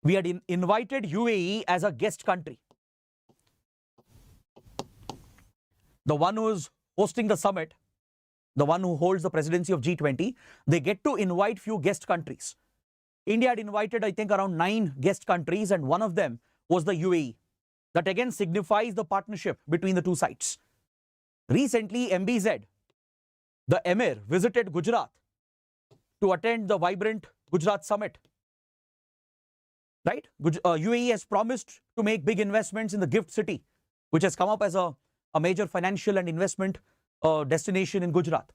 A: We had invited UAE as a guest country. The one who is hosting the summit, the one who holds the presidency of G20, they get to invite few guest countries. India had invited, I think, around 9 guest countries, and one of them was the UAE. That again signifies the partnership between the two sides. Recently, MBZ, the Emir, visited Gujarat to attend the vibrant Gujarat summit. Right? UAE has promised to make big investments in the gift city, which has come up as a major financial and investment destination in Gujarat.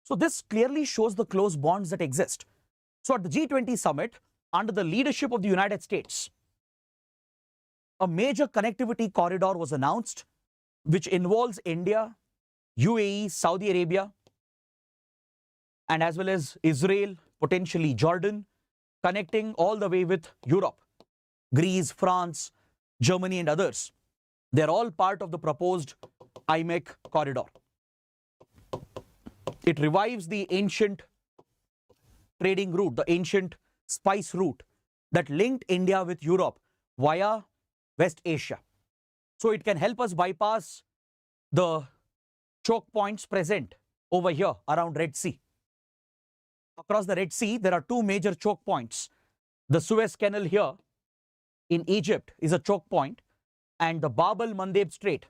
A: So this clearly shows the close bonds that exist. So at the G20 summit, under the leadership of the United States, a major connectivity corridor was announced, which involves India, UAE, Saudi Arabia, and as well as Israel, potentially Jordan, connecting all the way with Europe, Greece, France, Germany, and others. They're all part of the proposed IMEC corridor. It revives the ancient trading route, the ancient spice route that linked India with Europe via West Asia. So it can help us bypass the choke points present over here around Red Sea. Across the Red Sea, there are 2 major choke points. The Suez Canal here in Egypt is a choke point, and the Bab el-Mandeb Strait.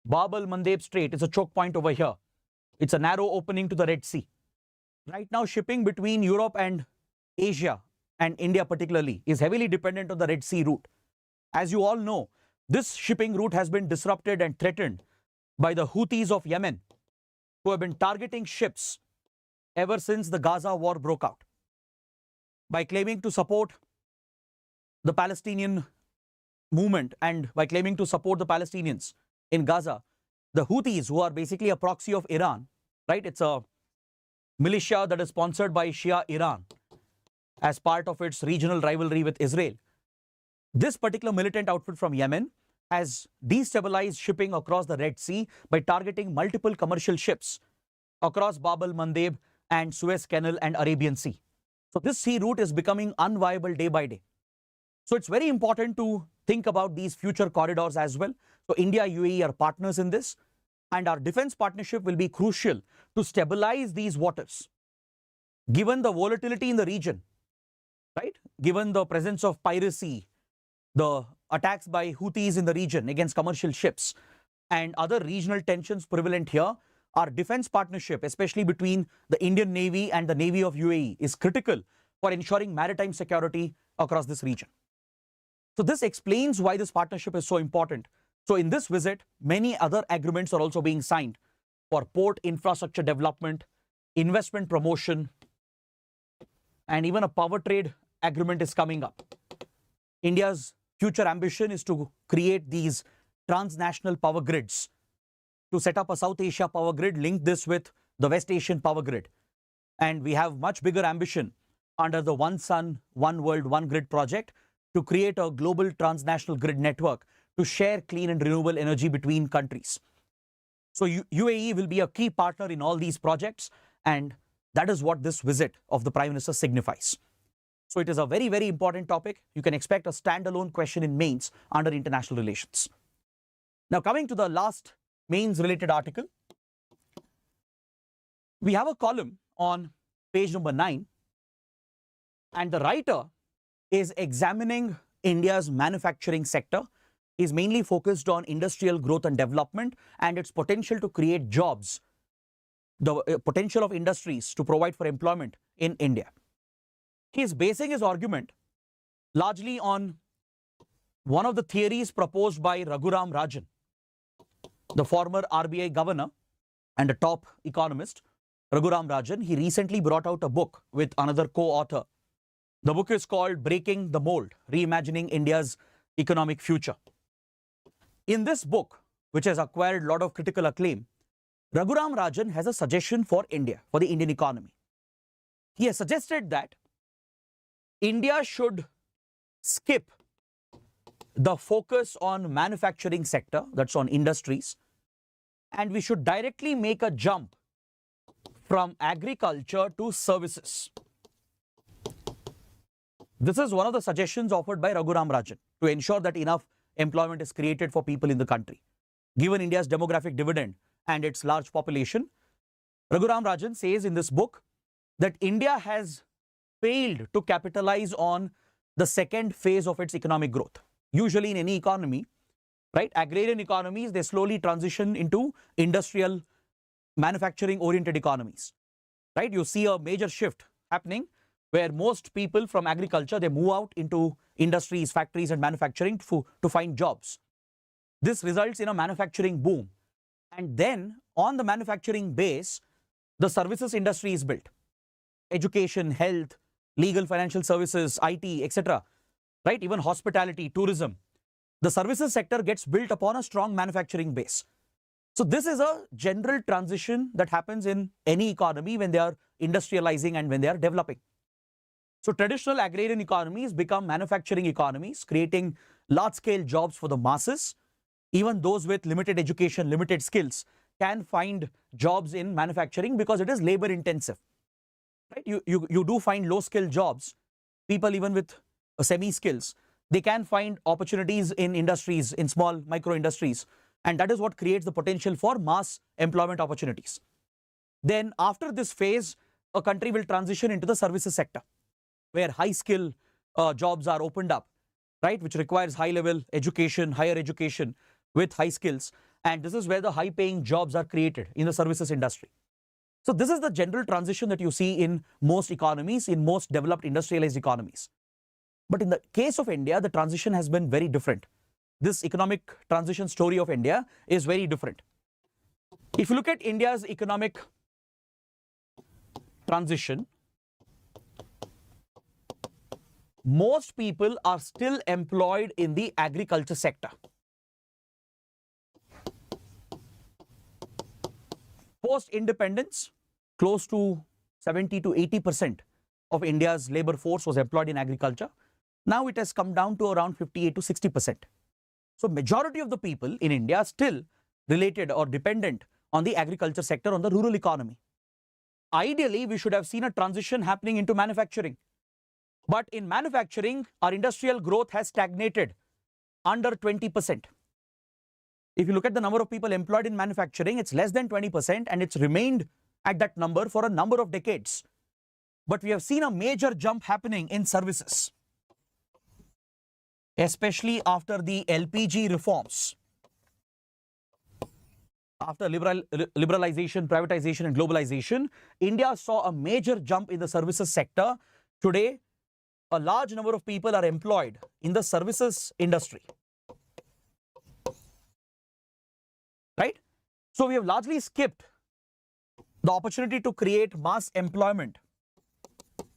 A: Bab el-Mandeb Strait is a choke point over here. It's a narrow opening to the Red Sea. Right now, shipping between Europe and Asia, and India particularly, is heavily dependent on the Red Sea route. As you all know, this shipping route has been disrupted and threatened by the Houthis of Yemen, who have been targeting ships ever since the Gaza war broke out. By claiming to support the Palestinian movement and by claiming to support the Palestinians in Gaza, the Houthis, who are basically a proxy of Iran, right? It's a militia that is sponsored by Shia Iran as part of its regional rivalry with Israel. This particular militant outfit from Yemen has destabilized shipping across the Red Sea by targeting multiple commercial ships across Bab el-Mandeb and Suez Canal and Arabian Sea. So this sea route is becoming unviable day by day. So it's very important to think about these future corridors as well. So India, UAE are partners in this, and our defense partnership will be crucial to stabilize these waters. Given the volatility in the region, right? Given the presence of piracy, the attacks by Houthis in the region against commercial ships, and other regional tensions prevalent here, our defense partnership, especially between the Indian Navy and the Navy of UAE, is critical for ensuring maritime security across this region. So this explains why this partnership is so important. So in this visit, many other agreements are also being signed for port infrastructure development, investment promotion, and even a power trade agreement is coming up. India's future ambition is to create these transnational power grids, to set up a South Asia power grid, link this with the West Asian power grid. And we have much bigger ambition under the One Sun, One World, One Grid project to create a global transnational grid network to share clean and renewable energy between countries. So UAE will be a key partner in all these projects, and that is what this visit of the Prime Minister signifies. So it is a very, very important topic. You can expect a standalone question in mains under international relations. Now coming to the last mains related article, we have a column on page number 9, and the writer is examining India's manufacturing sector. Is mainly focused on industrial growth and development and its potential to create jobs, the potential of industries to provide for employment in India. He is basing his argument largely on one of the theories proposed by Raghuram Rajan, the former RBI governor and a top economist. Raghuram Rajan, he recently brought out a book with another co-author. The book is called Breaking the Mold, Reimagining India's Economic Future. In this book, which has acquired a lot of critical acclaim, Raghuram Rajan has a suggestion for India, for the Indian economy. He has suggested that India should skip the focus on manufacturing sector, that's on industries, and we should directly make a jump from agriculture to services. This is one of the suggestions offered by Raghuram Rajan to ensure that enough employment is created for people in the country. Given India's demographic dividend and its large population, Raghuram Rajan says in this book that India has failed to capitalize on the second phase of its economic growth. Usually in any economy, right, agrarian economies, they slowly transition into industrial manufacturing oriented economies, right? You see a major shift happening where most people from agriculture, they move out into industries, factories and manufacturing to find jobs. This results in a manufacturing boom. And then on the manufacturing base, the services industry is built. Education, health, legal, financial services, IT, etc. Right? Even hospitality, tourism. The services sector gets built upon a strong manufacturing base. So this is a general transition that happens in any economy when they are industrializing and when they are developing. So traditional agrarian economies become manufacturing economies, creating large-scale jobs for the masses. Even those with limited education, limited skills can find jobs in manufacturing because it is labor intensive. Right? You do find low-skill jobs. People even with semi-skills, they can find opportunities in industries, in small micro-industries. And that is what creates the potential for mass employment opportunities. Then after this phase, a country will transition into the services sector, where high-skill jobs are opened up, right, which requires high-level education, higher education with high skills. And this is where the high-paying jobs are created in the services industry. So this is the general transition that you see in most economies, in most developed industrialized economies. But in the case of India, the transition has been very different. This economic transition story of India is very different. If you look at India's economic transition, most people are still employed in the agriculture sector. Post-independence, close to 70 to 80% of India's labor force was employed in agriculture. Now it has come down to around 58 to 60%. So majority of the people in India are still related or dependent on the agriculture sector, on the rural economy. Ideally, we should have seen a transition happening into manufacturing. But in manufacturing, our industrial growth has stagnated under 20%. If you look at the number of people employed in manufacturing, it's less than 20% and it's remained at that number for a number of decades. But we have seen a major jump happening in services, especially after the LPG reforms. After liberalization, privatization and globalization, India saw a major jump in the services sector. Today, a large number of people are employed in the services industry. Right? So we have largely skipped the opportunity to create mass employment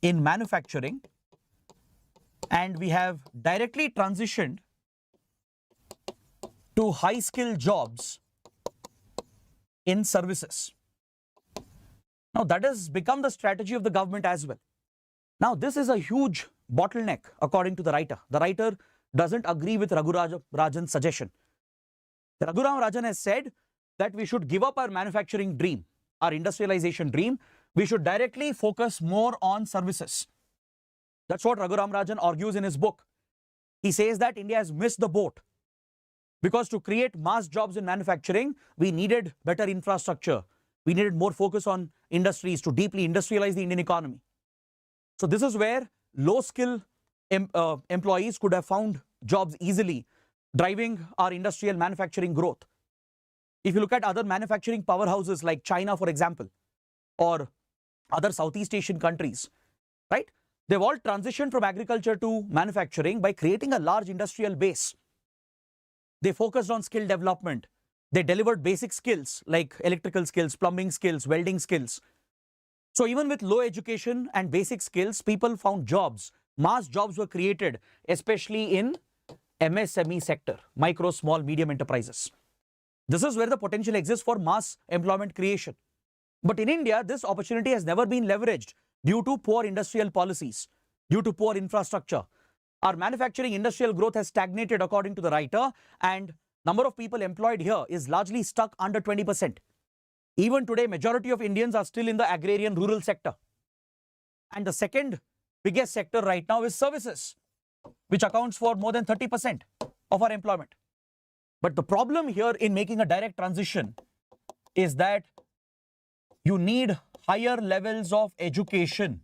A: in manufacturing, and we have directly transitioned to high-skilled jobs in services. Now that has become the strategy of the government as well. Now this is a huge bottleneck according to the writer. The writer doesn't agree with Raghuram Rajan's suggestion. Raghuram Rajan has said that we should give up our manufacturing dream, our industrialization dream. We should directly focus more on services. That's what Raghuram Rajan argues in his book. He says that India has missed the boat because to create mass jobs in manufacturing, we needed better infrastructure. We needed more focus on industries to deeply industrialize the Indian economy. So this is where low-skill employees could have found jobs easily, driving our industrial manufacturing growth. If you look at other manufacturing powerhouses like China, for example, or other Southeast Asian countries, right? They've all transitioned from agriculture to manufacturing by creating a large industrial base. They focused on skill development. They delivered basic skills like electrical skills, plumbing skills, welding skills. So even with low education and basic skills, people found jobs. Mass jobs were created, especially in MSME sector, micro, small, medium enterprises. This is where the potential exists for mass employment creation. But in India, this opportunity has never been leveraged due to poor industrial policies, due to poor infrastructure. Our manufacturing industrial growth has stagnated according to the writer, and number of people employed here is largely stuck under 20%. Even today, majority of Indians are still in the agrarian rural sector. And the second biggest sector right now is services, which accounts for more than 30% of our employment. But the problem here in making a direct transition is that you need higher levels of education,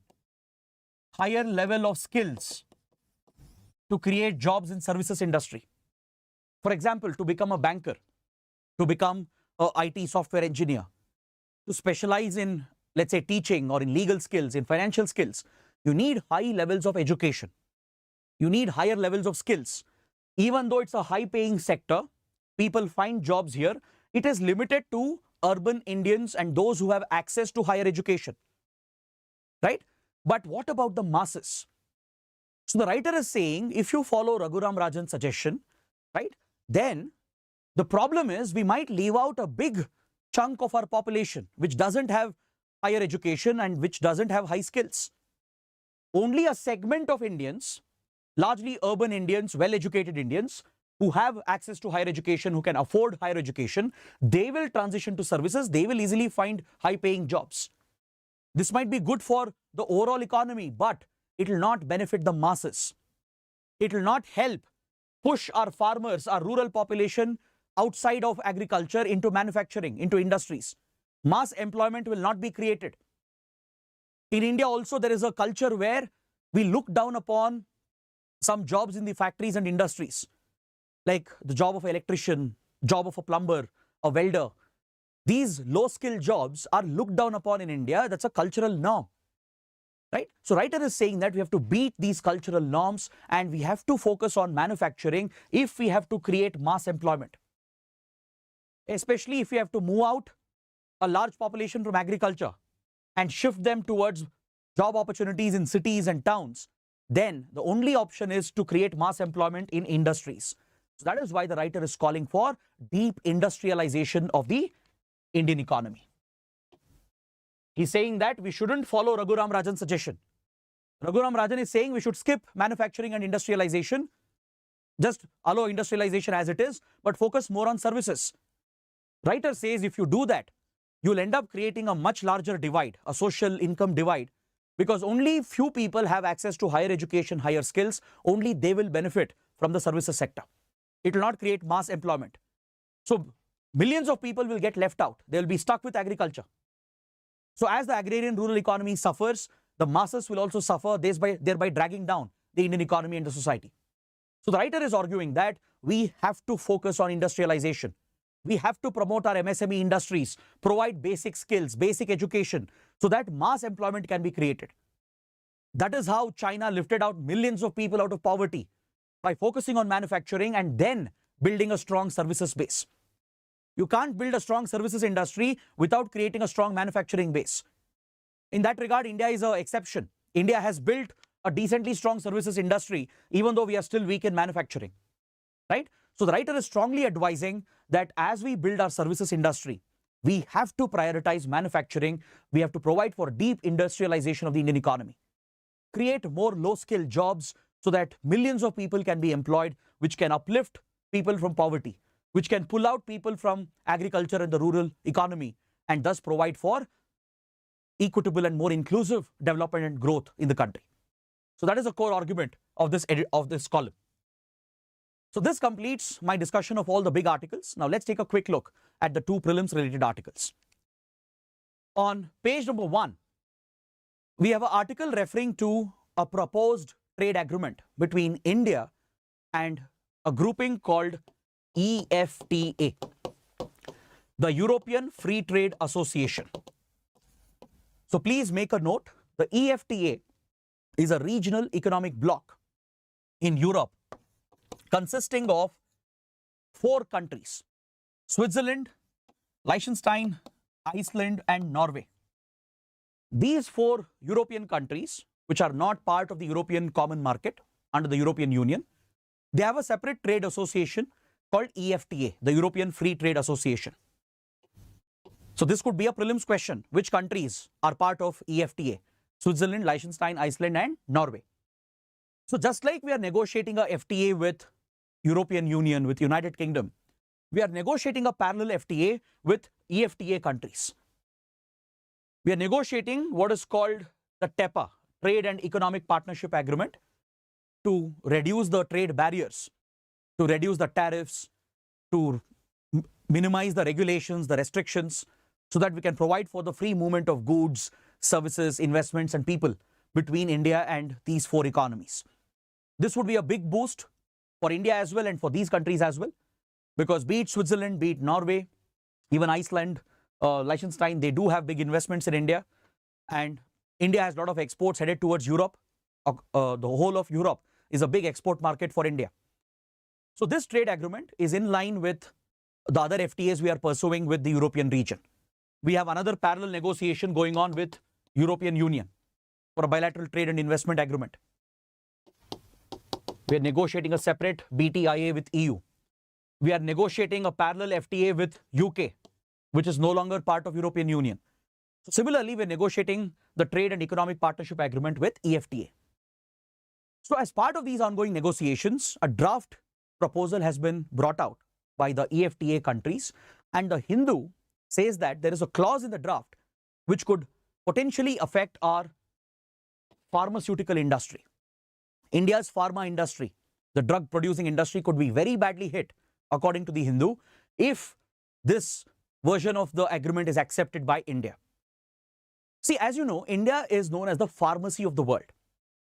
A: higher level of skills to create jobs in services industry. For example, to become a banker, to become a IT software engineer, to specialize in, let's say, teaching or in legal skills, in financial skills, you need high levels of education. You need higher levels of skills. Even though it's a high-paying sector, people find jobs here. It is limited to urban Indians and those who have access to higher education, right? But what about the masses? So the writer is saying, if you follow Raghuram Rajan's suggestion, right, then the problem is we might leave out a big chunk of our population which doesn't have higher education and which doesn't have high skills. Only a segment of Indians, largely urban Indians, well-educated Indians, who have access to higher education, who can afford higher education, they will transition to services. They will easily find high-paying jobs. This might be good for the overall economy, but it will not benefit the masses. It will not help push our farmers, our rural population outside of agriculture into manufacturing, into industries. Mass employment will not be created. In India also, there is a culture where we look down upon some jobs in the factories and industries, like the job of an electrician, job of a plumber, a welder. These low-skill jobs are looked down upon in India. That's a cultural norm, right? So writer is saying that we have to beat these cultural norms and we have to focus on manufacturing if we have to create mass employment. Especially if we have to move out a large population from agriculture and shift them towards job opportunities in cities and towns, then the only option is to create mass employment in industries. So that is why the writer is calling for deep industrialization of the Indian economy. He's saying that we shouldn't follow Raghuram Rajan's suggestion. Raghuram Rajan is saying we should skip manufacturing and industrialization, just allow industrialization as it is, but focus more on services. Writer says if you do that, you'll end up creating a much larger divide, a social income divide, because only few people have access to higher education, higher skills. Only they will benefit from the services sector. It will not create mass employment. So millions of people will get left out. They will be stuck with agriculture. So as the agrarian rural economy suffers, the masses will also suffer, thereby dragging down the Indian economy and the society. So the writer is arguing that we have to focus on industrialization. We have to promote our MSME industries, provide basic skills, basic education, so that mass employment can be created. That is how China lifted out millions of people out of poverty, by focusing on manufacturing and then building a strong services base. You can't build a strong services industry without creating a strong manufacturing base. In that regard, India is an exception. India has built a decently strong services industry, even though we are still weak in manufacturing, right? So the writer is strongly advising that as we build our services industry, we have to prioritize manufacturing. We have to provide for deep industrialization of the Indian economy. Create more low-skilled jobs so that millions of people can be employed, which can uplift people from poverty, which can pull out people from agriculture and the rural economy, and thus provide for equitable and more inclusive development and growth in the country. So that is a core argument of this column. So this completes my discussion of all the big articles. Now let's take a quick look at the two prelims related articles. On page number 1, we have an article referring to a proposed trade agreement between India and a grouping called EFTA, the European Free Trade Association. So please make a note, the EFTA is a regional economic bloc in Europe consisting of 4 countries: Switzerland, Liechtenstein, Iceland, and Norway. These 4 European countries, which are not part of the European Common Market under the European Union, They have a separate trade association called EFTA, the European Free Trade Association. So this could be a prelims question. Which countries are part of EFTA? Switzerland, Liechtenstein, Iceland and Norway. So just like we are negotiating a FTA with European Union, with United Kingdom, we are negotiating a parallel FTA with EFTA countries. We are negotiating what is called the TEPA, Trade and Economic Partnership Agreement, to reduce the trade barriers, to reduce the tariffs, to minimize the regulations, the restrictions, so that we can provide for the free movement of goods, services, investments and people between India and these four economies. This would be a big boost for India as well and for these countries as well, because be it Switzerland, be it Norway, even Iceland, Liechtenstein, they do have big investments in India, and India has a lot of exports headed towards Europe. The whole of Europe is a big export market for India. So this trade agreement is in line with the other FTAs we are pursuing with the European region. We have another parallel negotiation going on with European Union for a bilateral trade and investment agreement. We are negotiating a separate BTIA with EU. We are negotiating a parallel FTA with UK, which is no longer part of European Union. So similarly, we are negotiating the Trade and Economic Partnership Agreement with EFTA. So as part of these ongoing negotiations, a draft proposal has been brought out by the EFTA countries, and the Hindu says that there is a clause in the draft which could potentially affect our pharmaceutical industry. India's pharma industry, the drug producing industry, could be very badly hit, according to the Hindu, if this version of the agreement is accepted by India. See, as you know, India is known as the pharmacy of the world.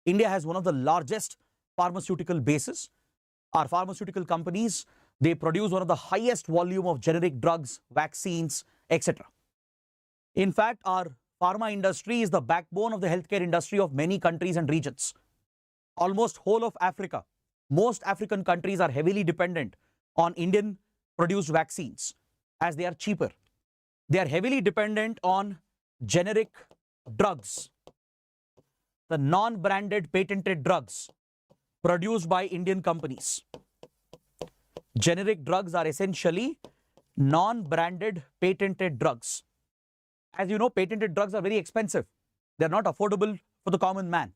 A: India has one of the largest pharmaceutical bases. Our pharmaceutical companies, they produce one of the highest volume of generic drugs, vaccines, etc. In fact, our pharma industry is the backbone of the healthcare industry of many countries and regions. Almost whole of Africa, most African countries are heavily dependent on Indian produced vaccines as they are cheaper. They are heavily dependent on generic drugs, the non-branded patented drugs produced by Indian companies. Generic drugs are essentially non-branded patented drugs. As you know, patented drugs are very expensive. They are not affordable for the common man.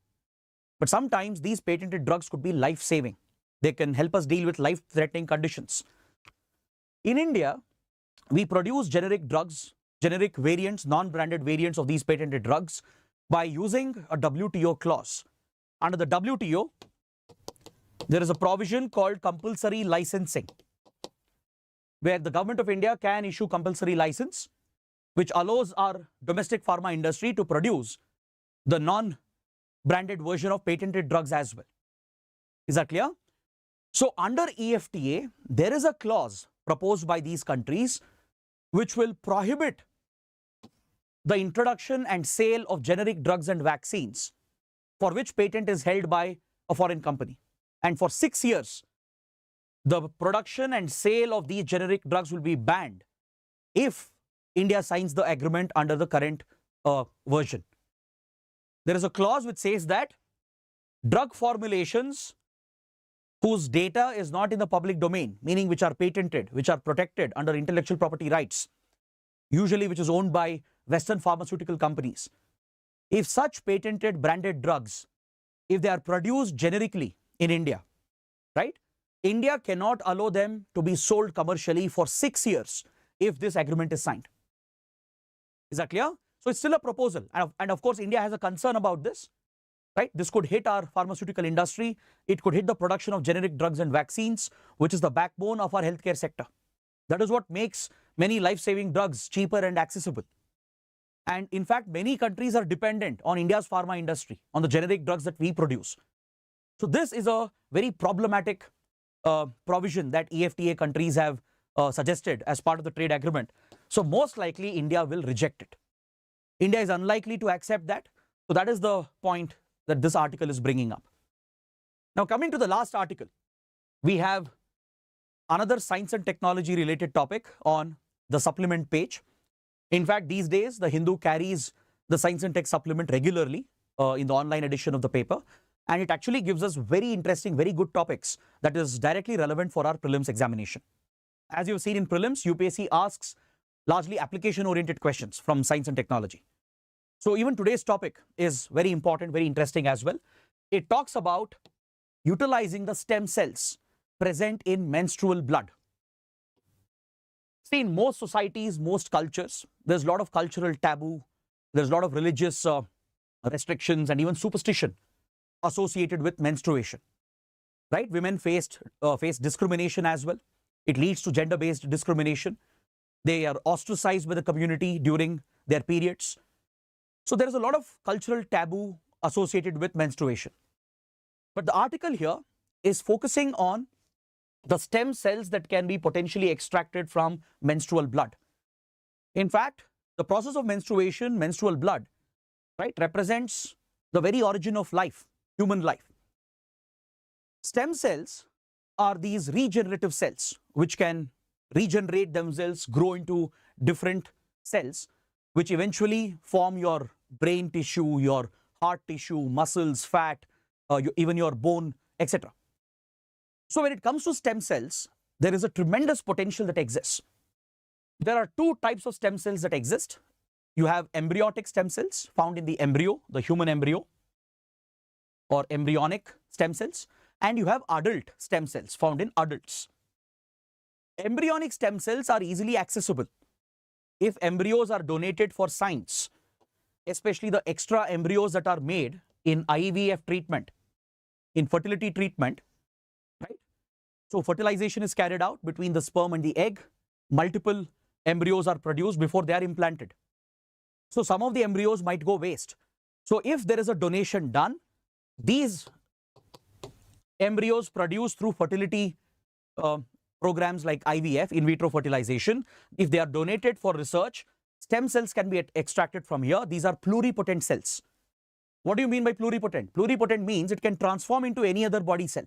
A: But sometimes these patented drugs could be life-saving. They can help us deal with life-threatening conditions. In India, we produce generic drugs, generic variants, non-branded variants of these patented drugs by using a WTO clause. Under the WTO, there is a provision called compulsory licensing, where the government of India can issue compulsory license, which allows our domestic pharma industry to produce the non-branded version of patented drugs as well. Is that clear? So under EFTA, there is a clause proposed by these countries which will prohibit the introduction and sale of generic drugs and vaccines for which patent is held by a foreign company. And for 6 years, the production and sale of these generic drugs will be banned if India signs the agreement under the current version. There is a clause which says that drug formulations whose data is not in the public domain, meaning which are patented, which are protected under intellectual property rights, usually which is owned by Western pharmaceutical companies. If such patented branded drugs, if they are produced generically in India, right, India cannot allow them to be sold commercially for 6 years if this agreement is signed. Is that clear? So it's still a proposal. And of course, India has a concern about this, right? This could hit our pharmaceutical industry. It could hit the production of generic drugs and vaccines, which is the backbone of our healthcare sector. That is what makes many life-saving drugs cheaper and accessible. And in fact, many countries are dependent on India's pharma industry, on the generic drugs that we produce. So this is a very problematic provision that EFTA countries have suggested as part of the trade agreement. So most likely India will reject it. India is unlikely to accept that. So that is the point that this article is bringing up. Now coming to the last article, we have another science and technology related topic on the supplement page. In fact, these days, the Hindu carries the science and tech supplement regularly in the online edition of the paper. and it actually gives us very interesting, very good topics that is directly relevant for our prelims examination. As you've seen in prelims, UPSC asks largely application-oriented questions from science and technology. So even today's topic is very important, very interesting as well. It talks about utilizing the stem cells present in menstrual blood. See, in most societies, most cultures, there's a lot of cultural taboo, there's a lot of religious restrictions and even superstition associated with menstruation, right? Women face discrimination as well. It leads to gender-based discrimination. They are ostracized by the community during their periods. So there is a lot of cultural taboo associated with menstruation. But the article here is focusing on the stem cells that can be potentially extracted from menstrual blood. In fact, the process of menstruation, menstrual blood, right, represents the very origin of life, human life. Stem cells are these regenerative cells which can regenerate themselves, grow into different cells, which eventually form your brain tissue, your heart tissue, muscles, fat, even your bone, etc. So when it comes to stem cells, there is a tremendous potential that exists. There are two types of stem cells that exist. You have embryonic stem cells found in the embryo, the human embryo, or embryonic stem cells, and you have adult stem cells found in adults. Embryonic stem cells are easily accessible. If embryos are donated for science, especially the extra embryos that are made in IVF treatment, in fertility treatment, right? So fertilization is carried out between the sperm and the egg. Multiple embryos are produced before they are implanted. So some of the embryos might go waste. So if there is a donation done, these embryos produced through fertility programs like IVF, in vitro fertilization, if they are donated for research, stem cells can be extracted from here. These are pluripotent cells. What do you mean by pluripotent? Pluripotent means it can transform into any other body cell.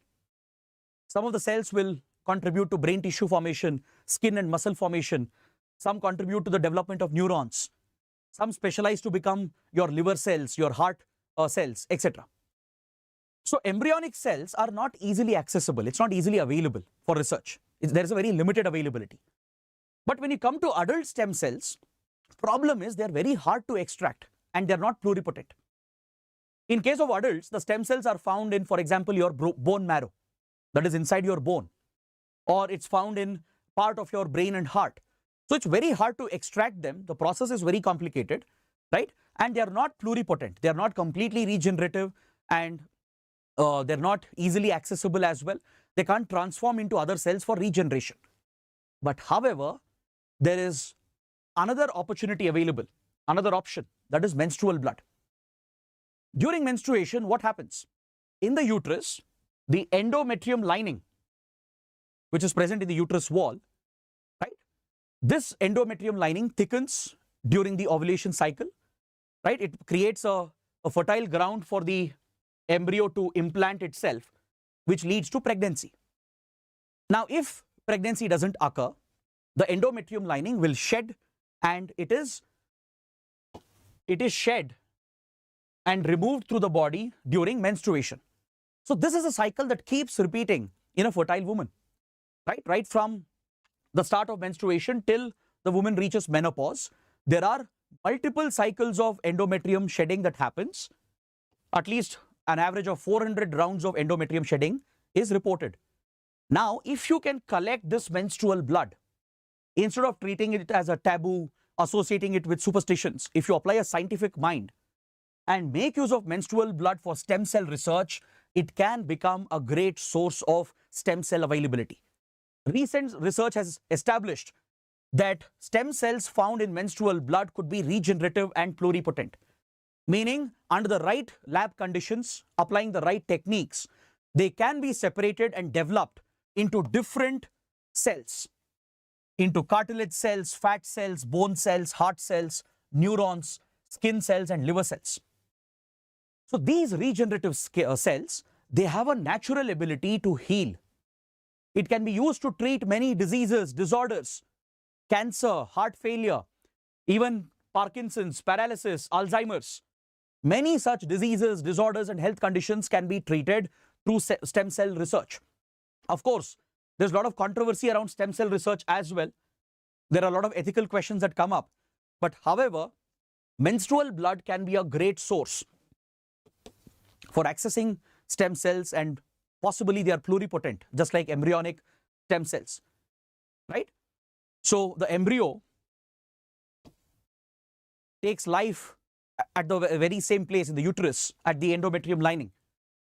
A: Some of the cells will contribute to brain tissue formation, skin and muscle formation. Some contribute to the development of neurons. Some specialize to become your liver cells, your heart cells, etc. So embryonic cells are not easily accessible. It's not easily available for research. There is a very limited availability. But when you come to adult stem cells, problem is they're very hard to extract and they're not pluripotent. In case of adults, the stem cells are found in, for example, your bone marrow, that is inside your bone, or it's found in part of your brain and heart. So it's very hard to extract them. The process is very complicated, right? And they are not pluripotent. They are not completely regenerative, and they're not easily accessible as well. They can't transform into other cells for regeneration. But however, there is another opportunity available, another option, that is menstrual blood. During menstruation, what happens? In the uterus, the endometrium lining, which is present in the uterus wall, right? This endometrium lining thickens during the ovulation cycle, right? It creates a fertile ground for the embryo to implant itself, which leads to pregnancy. Now, if pregnancy doesn't occur, the endometrium lining will shed, and it is shed and removed through the body during menstruation. So this is a cycle that keeps repeating in a fertile woman, right? Right from the start of menstruation till the woman reaches menopause, there are multiple cycles of endometrium shedding that happens. At least an average of 400 rounds of endometrium shedding is reported. Now, if you can collect this menstrual blood, instead of treating it as a taboo, associating it with superstitions, if you apply a scientific mind and make use of menstrual blood for stem cell research, it can become a great source of stem cell availability. Recent research has established that stem cells found in menstrual blood could be regenerative and pluripotent, meaning under the right lab conditions, applying the right techniques, they can be separated and developed into different cells, into cartilage cells, fat cells, bone cells, heart cells, neurons, skin cells, and liver cells. So these regenerative cells, they have a natural ability to heal. It can be used to treat many diseases, disorders, cancer, heart failure, even Parkinson's, paralysis, Alzheimer's. Many such diseases, disorders, and health conditions can be treated through stem cell research. Of course, there's a lot of controversy around stem cell research as well. There are a lot of ethical questions that come up. But however, menstrual blood can be a great source for accessing stem cells, and possibly they are pluripotent, just like embryonic stem cells, right? So the embryo takes life at the very same place in the uterus, at the endometrium lining.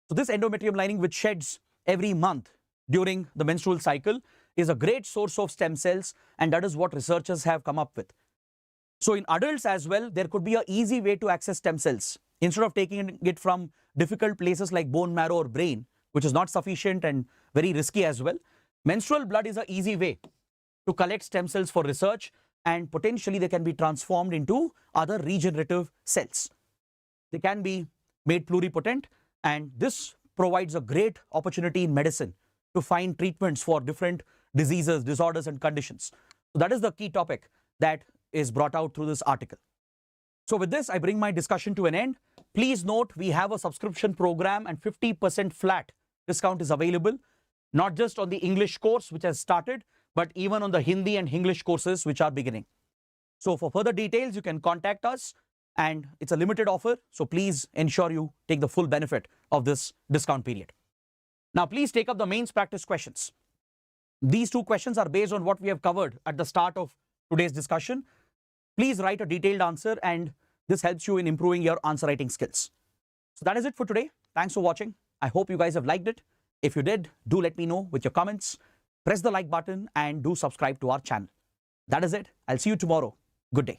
A: So this endometrium lining, which sheds every month during the menstrual cycle, is a great source of stem cells, and that is what researchers have come up with. So in adults as well, there could be an easy way to access stem cells. Instead of taking it from difficult places like bone marrow or brain, which is not sufficient and very risky as well, menstrual blood is an easy way to collect stem cells for research, and potentially they can be transformed into other regenerative cells. They can be made pluripotent, and this provides a great opportunity in medicine to find treatments for different diseases, disorders, and conditions. So that is the key topic that is brought out through this article. So with this, I bring my discussion to an end. Please note, we have a subscription program and 50% flat discount is available, not just on the English course which has started, but even on the Hindi and English courses which are beginning. So for further details, you can contact us, and it's a limited offer. So please ensure you take the full benefit of this discount period. Now, please take up the mains practice questions. These two questions are based on what we have covered at the start of today's discussion. Please write a detailed answer, and this helps you in improving your answer writing skills. So that is it for today. Thanks for watching. I hope you guys have liked it. If you did, do let me know with your comments. Press the like button and do subscribe to our channel. That is it. I'll see you tomorrow. Good day.